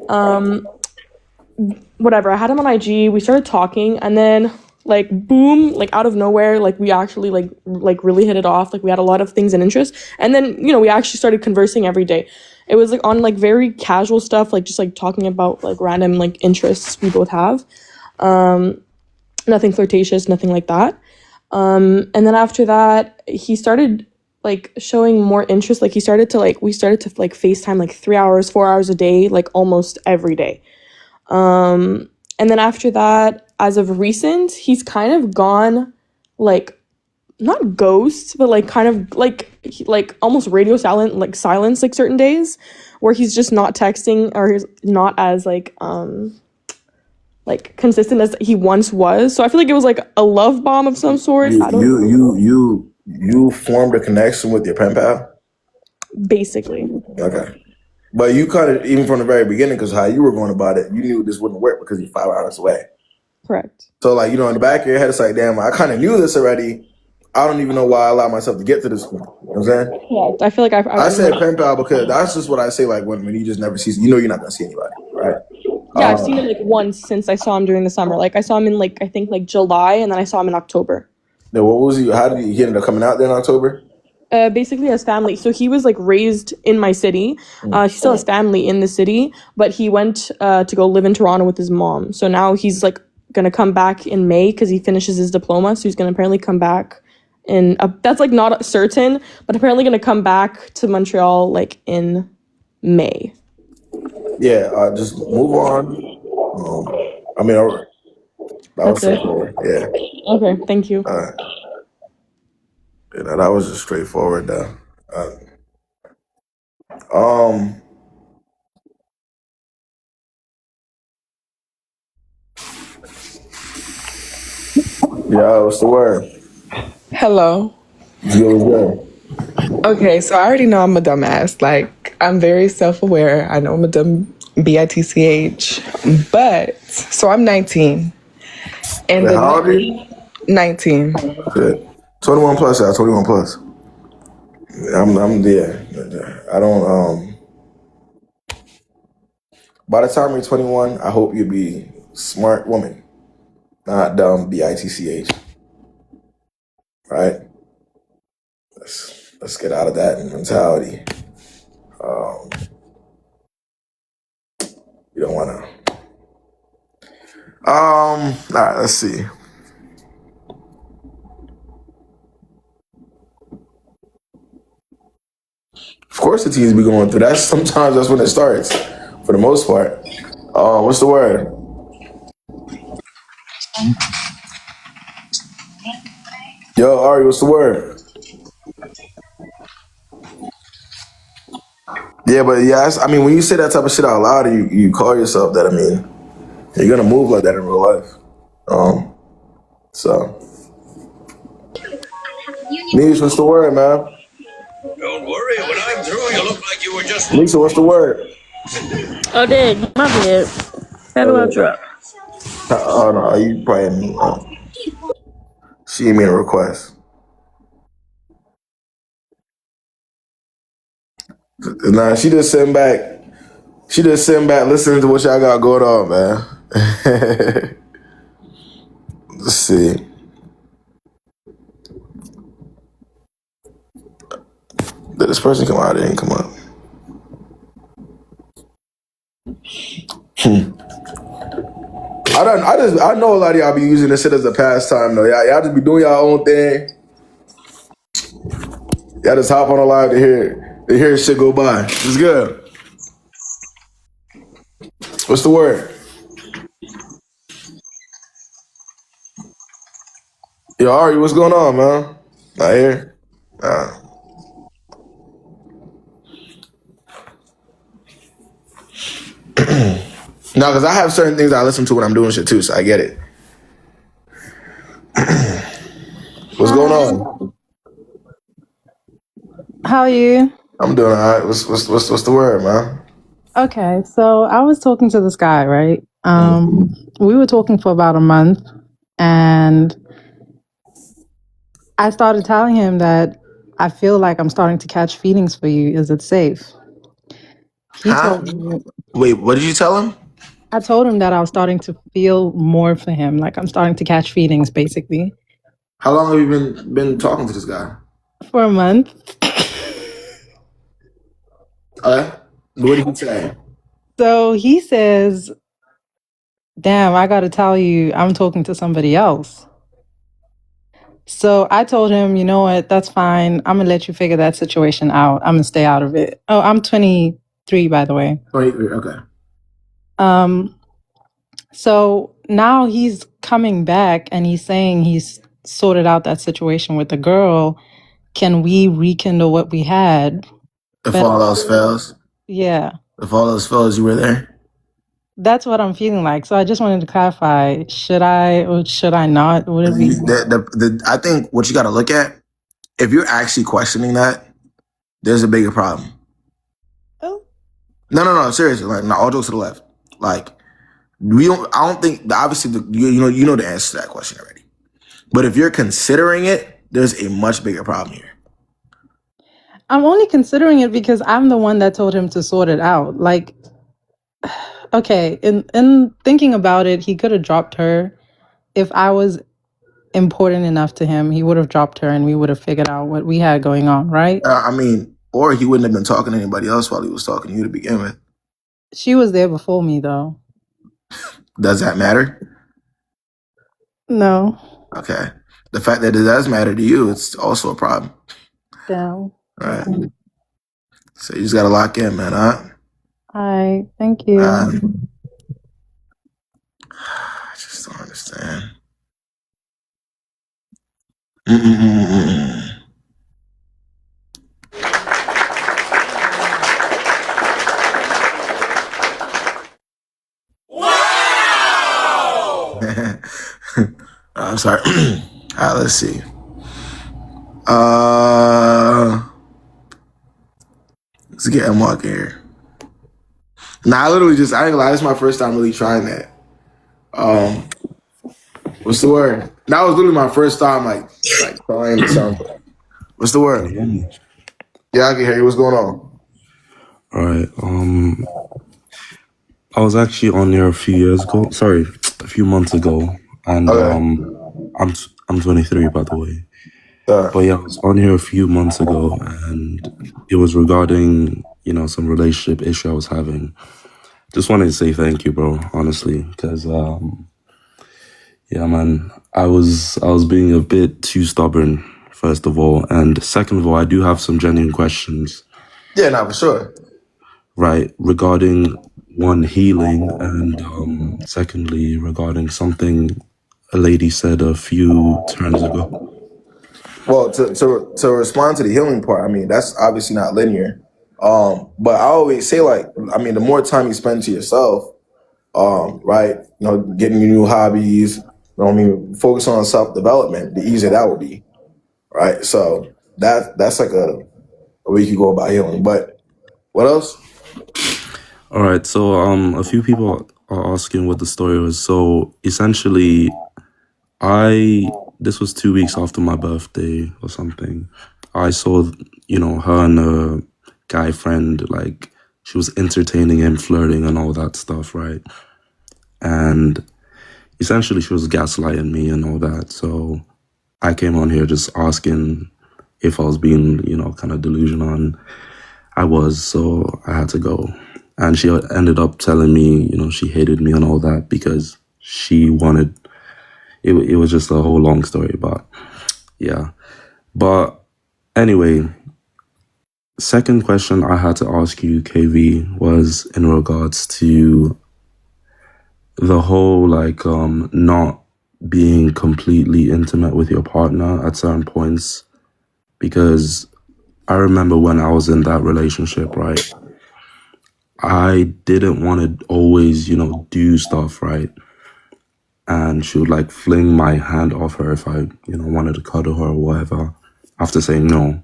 whatever, I had him on IG, we started talking, and then like boom, like out of nowhere, like we actually like really hit it off. Like we had a lot of things in interest, and then you know we actually started conversing every day. It was like on like very casual stuff, like just like talking about like random like interests we both have. Nothing flirtatious, nothing like that. And then after that, he started like showing more interest. Like we started to like FaceTime like 3 hours, 4 hours a day, like almost every day. And then after that, as of recent, he's kind of gone like not ghost, but like kind of like almost radio silent, like silence like certain days where he's just not texting or he's not as like consistent as he once was. So I feel like it was like a love bomb of some sort. I don't know. You formed a connection with your pen pal? Basically. Okay. But you kind of, even from the very beginning, because how you were going about it, you knew this wouldn't work because you're 5 hours away. Correct. So, like, you know, in the back of your head, it's like, damn, I kind of knew this already. I don't even know why I allowed myself to get to this point. You know what I'm saying? Yeah, I feel like I said pen pal because that's just what I say, like, when you just never see, you know you're not going to see anybody, right? Yeah, I've seen him like once since I saw him during the summer. Like I saw him in like I think like July, and then I saw him in October. Then what was he? How did he end up coming out there in October? Basically his family. So he was like raised in my city. He still has family in the city, but he went to go live in Toronto with his mom. So now he's like gonna come back in May because he finishes his diploma. So he's gonna apparently come back in. That's like not certain, but apparently gonna come back to Montreal like in May. Yeah, just move on. I mean, that was straightforward. Yeah. Okay, thank you. You know, that was just straightforward, though. Yo, what's the word? Hello. Good. Okay, so I already know I'm a dumbass. Like, I'm very self-aware. I know I'm a dumb bitch. But, so I'm 19. And Wait, how old are you? 19. Good. 21 plus, yeah, 21 plus. I'm there. I don't, by the time you're 21, I hope you be smart woman, not dumb, bitch. Right? Let's get out of that mentality. You don't want to. All right, let's see. Of course the teens be going through that. Sometimes that's when it starts, for the most part. What's the word? Yo, Ari, what's the word? Yeah, but yes, I mean, when you say that type of shit out loud, you call yourself that. I mean, you're gonna move like that in real life. So, Nisha, what's the word, man? Don't worry, when I'm through, you look like you were just. Nisha, what's the word? Oh, dang, my bad. How do I drop? Oh no, you probably she made a request. Nah, she just sitting back. Listening to what y'all got going on, man. Let's see. Did this person come out? It didn't come up. I know a lot of y'all be using this shit as a pastime though. Y'all just be doing y'all own thing. Y'all just hop on a live to hear shit go by. It's good. What's the word? Yo, Ari, what's going on, man? Not here? No, because I have certain things I listen to when I'm doing shit too, so I get it. What's going on? How are you? I'm doing all right. What's the word, man? Okay, so I was talking to this guy, right? We were talking for about a month, and I started telling him that I feel like I'm starting to catch feelings for you. Is it safe? He told me. Wait, what did you tell him? I told him that I was starting to feel more for him, like I'm starting to catch feelings, basically. How long have you been talking to this guy? For a month. What did he say? So he says, damn, I got to tell you, I'm talking to somebody else. So I told him, you know what, that's fine. I'm going to let you figure that situation out. I'm going to stay out of it. Oh, I'm 23, by the way. 23, okay. So now he's coming back and he's saying he's sorted out that situation with the girl. Can we rekindle what we had? If But all else fails, yeah, if all else fails, you were there. that's what I'm feeling like. So I just wanted to clarify, should I or should I not? Would it be? I think what you got to look at, if you're actually questioning that, there's a bigger problem. Oh. No, seriously. Like, no, all jokes to the left. Like, I don't think, obviously, you know the answer to that question already. But if you're considering it, there's a much bigger problem here. I'm only considering it because I'm the one that told him to sort it out. Like, okay, in thinking about it, he could have dropped her. If I was important enough to him, he would have dropped her and we would have figured out what we had going on, right? I mean, or he wouldn't have been talking to anybody else while he was talking to you to begin with. She was there before me, though. Does that matter? No. Okay. The fact that it does matter to you, it's also a problem. Down. Right. So you just got to lock in, man, huh? All right. Thank you. I just don't understand. Wow! I'm sorry. Let's see. Let's get him walking here. Nah, I ain't gonna lie, this is my first time really trying that. What's the word? That was literally my first time like trying the sound. What's the word? Can you hear me? Yeah, I can hear you. What's going on? All right. I was actually on here a few months ago, and I'm 23, by the way. But yeah, I was on here a few months ago, and it was regarding some relationship issue I was having. Just wanted to say thank you, bro. Honestly, because yeah, man, I was being a bit too stubborn. First of all, and second of all, I do have some genuine questions. Yeah, no, for sure. Right, regarding one, healing, and secondly, regarding something a lady said a few turns ago. Well, to respond to the healing part, I mean, that's obviously not linear. But I always say, like, I mean, the more time you spend to yourself, right, getting your new hobbies, focus on self-development, the easier that will be, right? So that's like a way you can go about healing. But what else? All right, so a few people are asking what the story was. So essentially, this was 2 weeks after my birthday or something. I saw, her and a guy friend, like, she was entertaining him, flirting and all that stuff, right? And essentially she was gaslighting me and all that. So I came on here just asking if I was being, kind of delusional, and I was, so I had to go. And she ended up telling me, she hated me and all that because she wanted, it was just a whole long story, but yeah. But anyway, second question I had to ask you, KV, was in regards to the whole, like, not being completely intimate with your partner at certain points. Because I remember when I was in that relationship, right, I didn't want to always, do stuff, right? And she would, like, fling my hand off her if I, wanted to cuddle her or whatever, after saying no.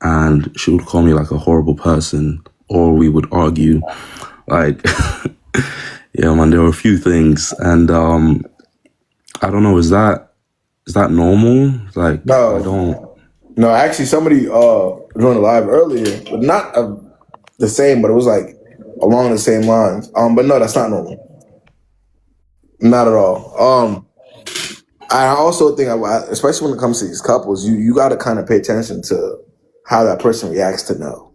And she would call me, like, a horrible person, or we would argue. Like, yeah, man, there were a few things. And I don't know, is that normal? Like, No. I don't... No, actually, somebody joined the live earlier, but not the same, but it was like along the same lines. But no, that's not normal. Not at all. I also think, especially when it comes to these couples, you got to kind of pay attention to how that person reacts to no.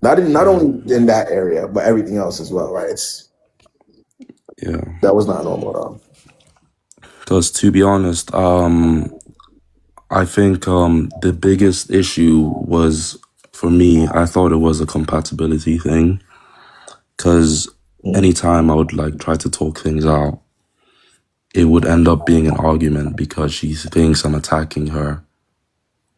Not only in that area, but everything else as well, right? Yeah. That was not normal at all. Because to be honest, I think the biggest issue was, for me, I thought it was a compatibility thing. Because anytime I would like try to talk things out, it would end up being an argument because she thinks I'm attacking her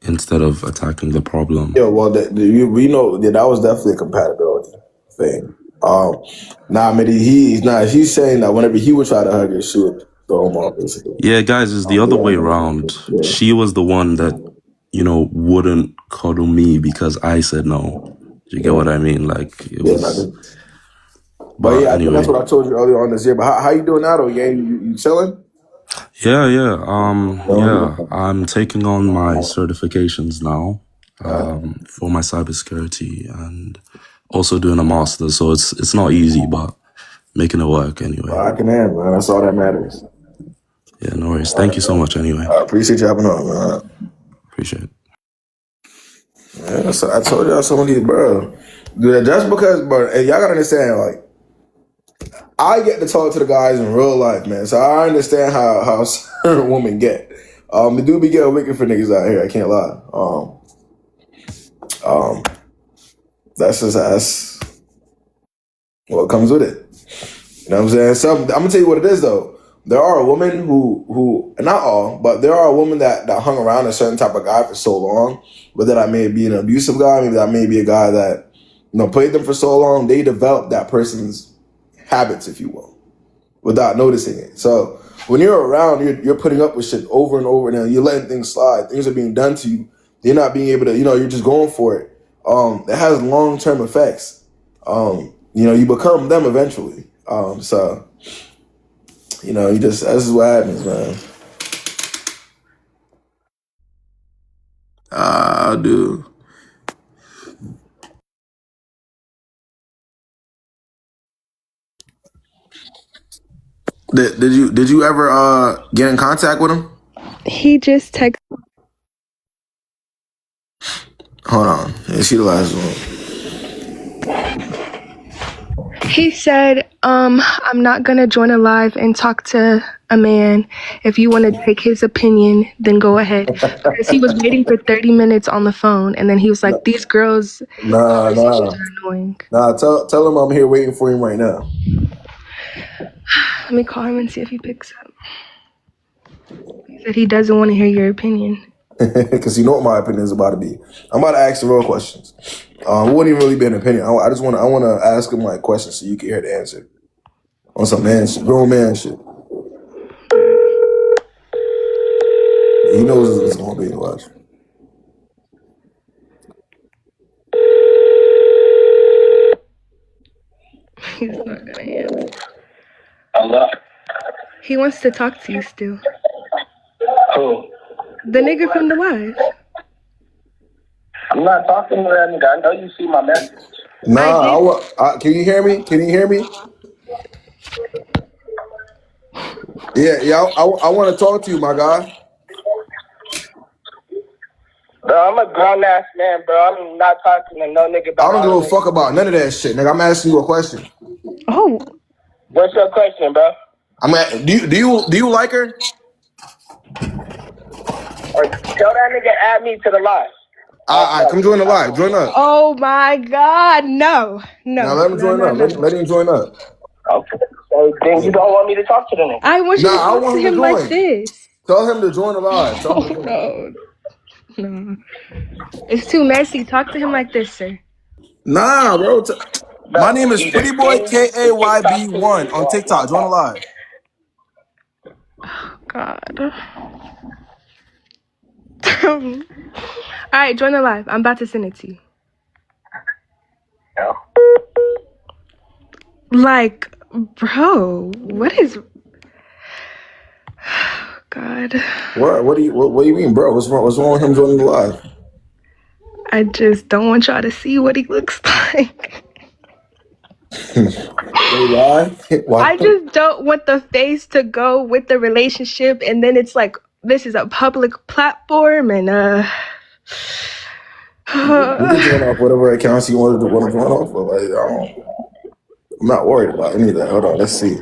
instead of attacking the problem. Yeah, well, we know that was definitely a compatibility thing. Nah, man, he's saying that whenever he would try to hug her, she would throw him off, basically. Yeah, guys, it's the other way around. Yeah. She was the one that, wouldn't cuddle me because I said no. You get what I mean? Like, it was... But yeah, I think that's anyway. what I told you earlier on this year. But how you doing now, though, gang? You chilling? Yeah. I'm taking on my certifications now for my cybersecurity and also doing a master's. So it's not easy, but making it work anyway. Well, I can end, man. That's all that matters. Yeah, no worries. Thank you so much anyway. I appreciate you having on, man. Appreciate it. Yeah, so I told y'all some of these, bro. Dude, just because, bro, and y'all gotta understand, like, I get to talk to the guys in real life, man. So I understand how certain women get. The dude be getting wicked for niggas out here. I can't lie. That's what comes with it. You know what I'm saying? So I'm gonna tell you what it is, though. There are women who not all, but there are women that hung around a certain type of guy for so long, whether that may be an abusive guy, maybe that may be a guy that played them for so long, they develop that person's habits, if you will, without noticing it. So when you're around, you're putting up with shit over and over, and you're letting things slide. Things are being done to you. You're not being able to, you're just going for it. It has long-term effects. You become them eventually. So, this is what happens, man. Dude. Did you ever get in contact with him? He just texted. Hold on. Is she the last one? He said, I'm not gonna join a live and talk to a man. If you want to take his opinion, then go ahead. Because he was waiting for 30 minutes on the phone, and then he was like, these girls Nah. are annoying. Nah, tell him I'm here waiting for him right now. Let me call him and see if he picks up. He said he doesn't want to hear your opinion. Because you know what my opinion is about to be. I'm about to ask the real questions. It wouldn't even really be an opinion. I want to ask him like questions so you can hear the answer on some man shit, grown man shit. He knows it's gonna be. Watch. He's not gonna answer. Hello? He wants to talk to you still. Who? The nigga from the live. I'm not talking to that nigga. I know you see my message. Nah, can you hear me? Can you hear me? Yeah. I want to talk to you, my guy. Bro, I'm a grown ass man, bro. I'm not talking to no nigga. I don't give a fuck about none of that shit, nigga. I'm asking you a question. Oh. What's your question, bro? Do you like her? Or tell that nigga add me to the live. All right, come join the live. Join up. Oh my God, no. Now let him join up. Let him join up. Okay. So then you don't want me to talk to the nigga? I want you to talk to him like this. Tell him to join the live. No. It's too messy. Talk to him like this, sir. Nah, bro. My name is PrettyBoyKayb1 on TikTok. Join the live. Oh, God. All right, join the live. I'm about to send it to you. Yeah. Like, bro, what is... God. What do you mean, bro? What's wrong with him joining the live? I just don't want y'all to see what he looks like. Why? I just don't want the face to go with the relationship, and then it's like, this is a public platform, and you can join off whatever accounts you want to join off of. I'm not worried about any of that. Hold on, let's see.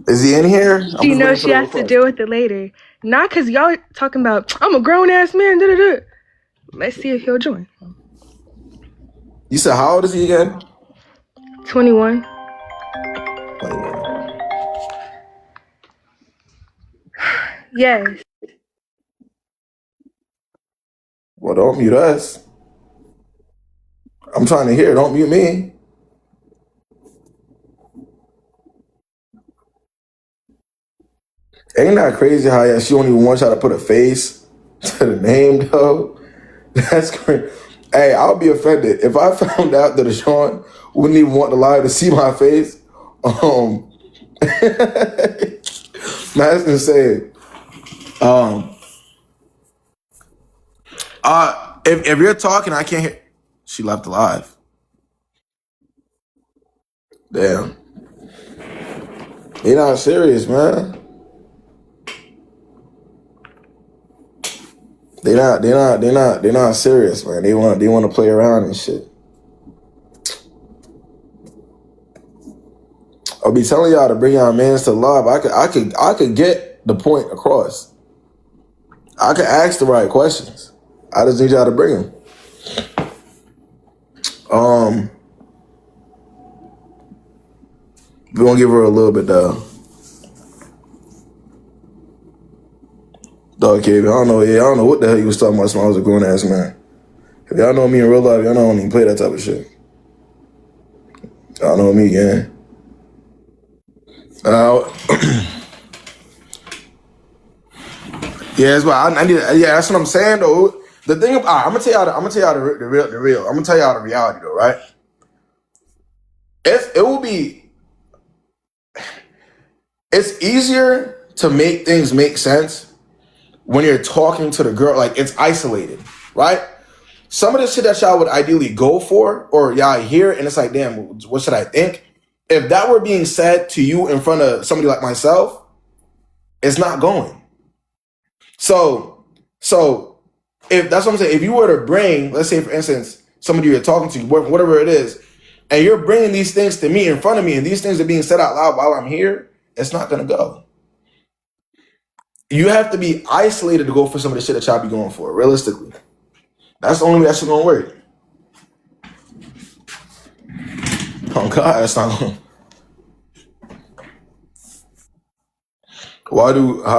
Is he in here? You know she has to deal with it later. Not because y'all talking about, I'm a grown-ass man, da-da-da. Let's see if he'll join. You said how old is he again? 21. 21. Yes. Well, don't mute us. I'm trying to hear. Don't mute me. Ain't that crazy how she don't even want y'all to put a face to the name, though? That's crazy. Hey, I'll be offended if I found out that Sean wouldn't even want the live to see my face. That's insane. If you're talking, I can't hear. She left alive. Damn. They not serious, man. They're not serious, man. They want to play around and shit. I'll be telling y'all to bring y'all mans to live. I could get the point across. I could ask the right questions. I just need y'all to bring them. We're gonna give her a little bit though. Dog Kayb, I don't know what the hell you was talking about when I was a grown ass man. If y'all know me in real life, y'all know I don't even play that type of shit. Y'all know me, gang. Yeah, that's why I need. Yeah, that's what I'm saying though. The thing about, I'm gonna tell y'all the real. I'm gonna tell y'all the reality though, right? It will be. It's easier to make things make sense when you're talking to the girl, like it's isolated, right? Some of the shit that y'all would ideally go for, or y'all hear, and it's like, damn, what should I think? If that were being said to you in front of somebody like myself, it's not going. So if that's what I'm saying, if you were to bring, let's say for instance, somebody you're talking to, whatever it is, and you're bringing these things to me in front of me, and these things are being said out loud while I'm here, it's not gonna go. You have to be isolated to go for some of the shit that y'all be going for, realistically. That's the only way that shit gonna work. Oh God, that's not gonna. How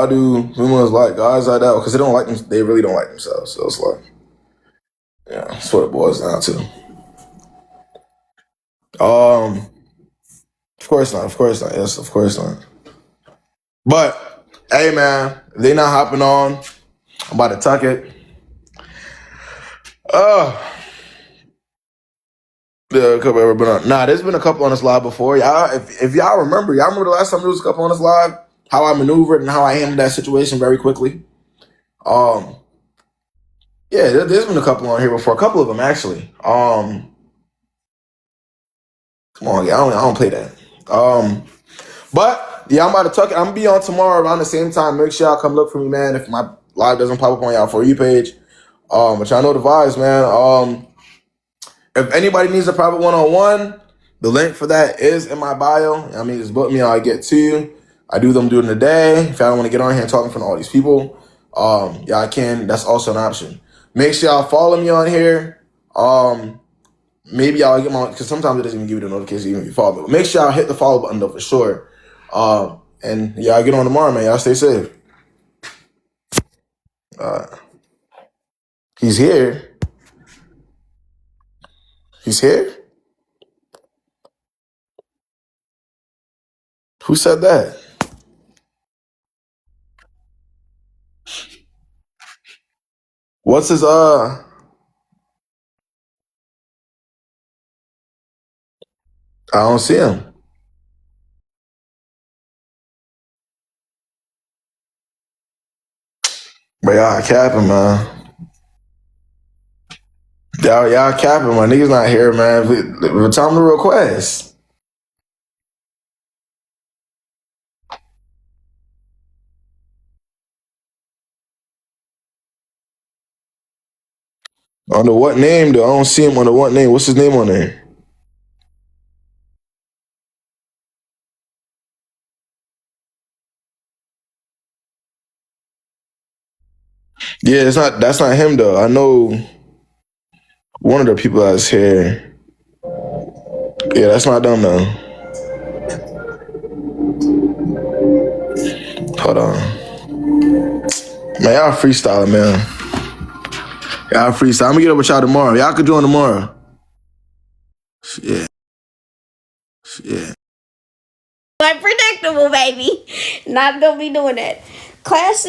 do females like guys like that? Because they don't like them, they really don't like themselves. So it's like, yeah, that's what it boils down to. Of course not. Yes, of course not. But hey, man, if they not hopping on, I'm about to tuck it. Yeah, a couple ever been on. Nah, there's been a couple on this live before. Y'all, if y'all remember the last time there was a couple on this live, how I maneuvered and how I handled that situation very quickly. Yeah, there's been a couple on here before. A couple of them actually. Come on, yeah, I don't play that. But yeah, I'm about to tuck it. I'm gonna be on tomorrow around the same time. Make sure y'all come look for me, man. If my live doesn't pop up on y'all For You page, but y'all know the vibes, man. If anybody needs a private one-on-one, the link for that is in my bio. I mean, just book me, I'll get to you. I do them during the day. If y'all want to get on here and talk in front of all these people, y'all can. That's also an option. Make sure y'all follow me on here. Maybe y'all get my, because sometimes it doesn't even give you the notification even if you follow me. But make sure y'all hit the follow button though for sure. And y'all get on tomorrow, man. Y'all stay safe. He's here. He's here? Who said that? What's his I don't see him. But y'all capping, man. Y'all capping, my niggas not here, man. Tell him to request. Under what name though? I don't see him under what name. What's his name on there? Yeah, that's not him though. I know one of the people that's here. Yeah, that's not them though. Hold on. Man, y'all freestyling, man. Y'all freestyle. I'm gonna get up with y'all tomorrow. Y'all could join tomorrow. Yeah. Yeah. Like predictable, baby. Not gonna be doing that. Classic.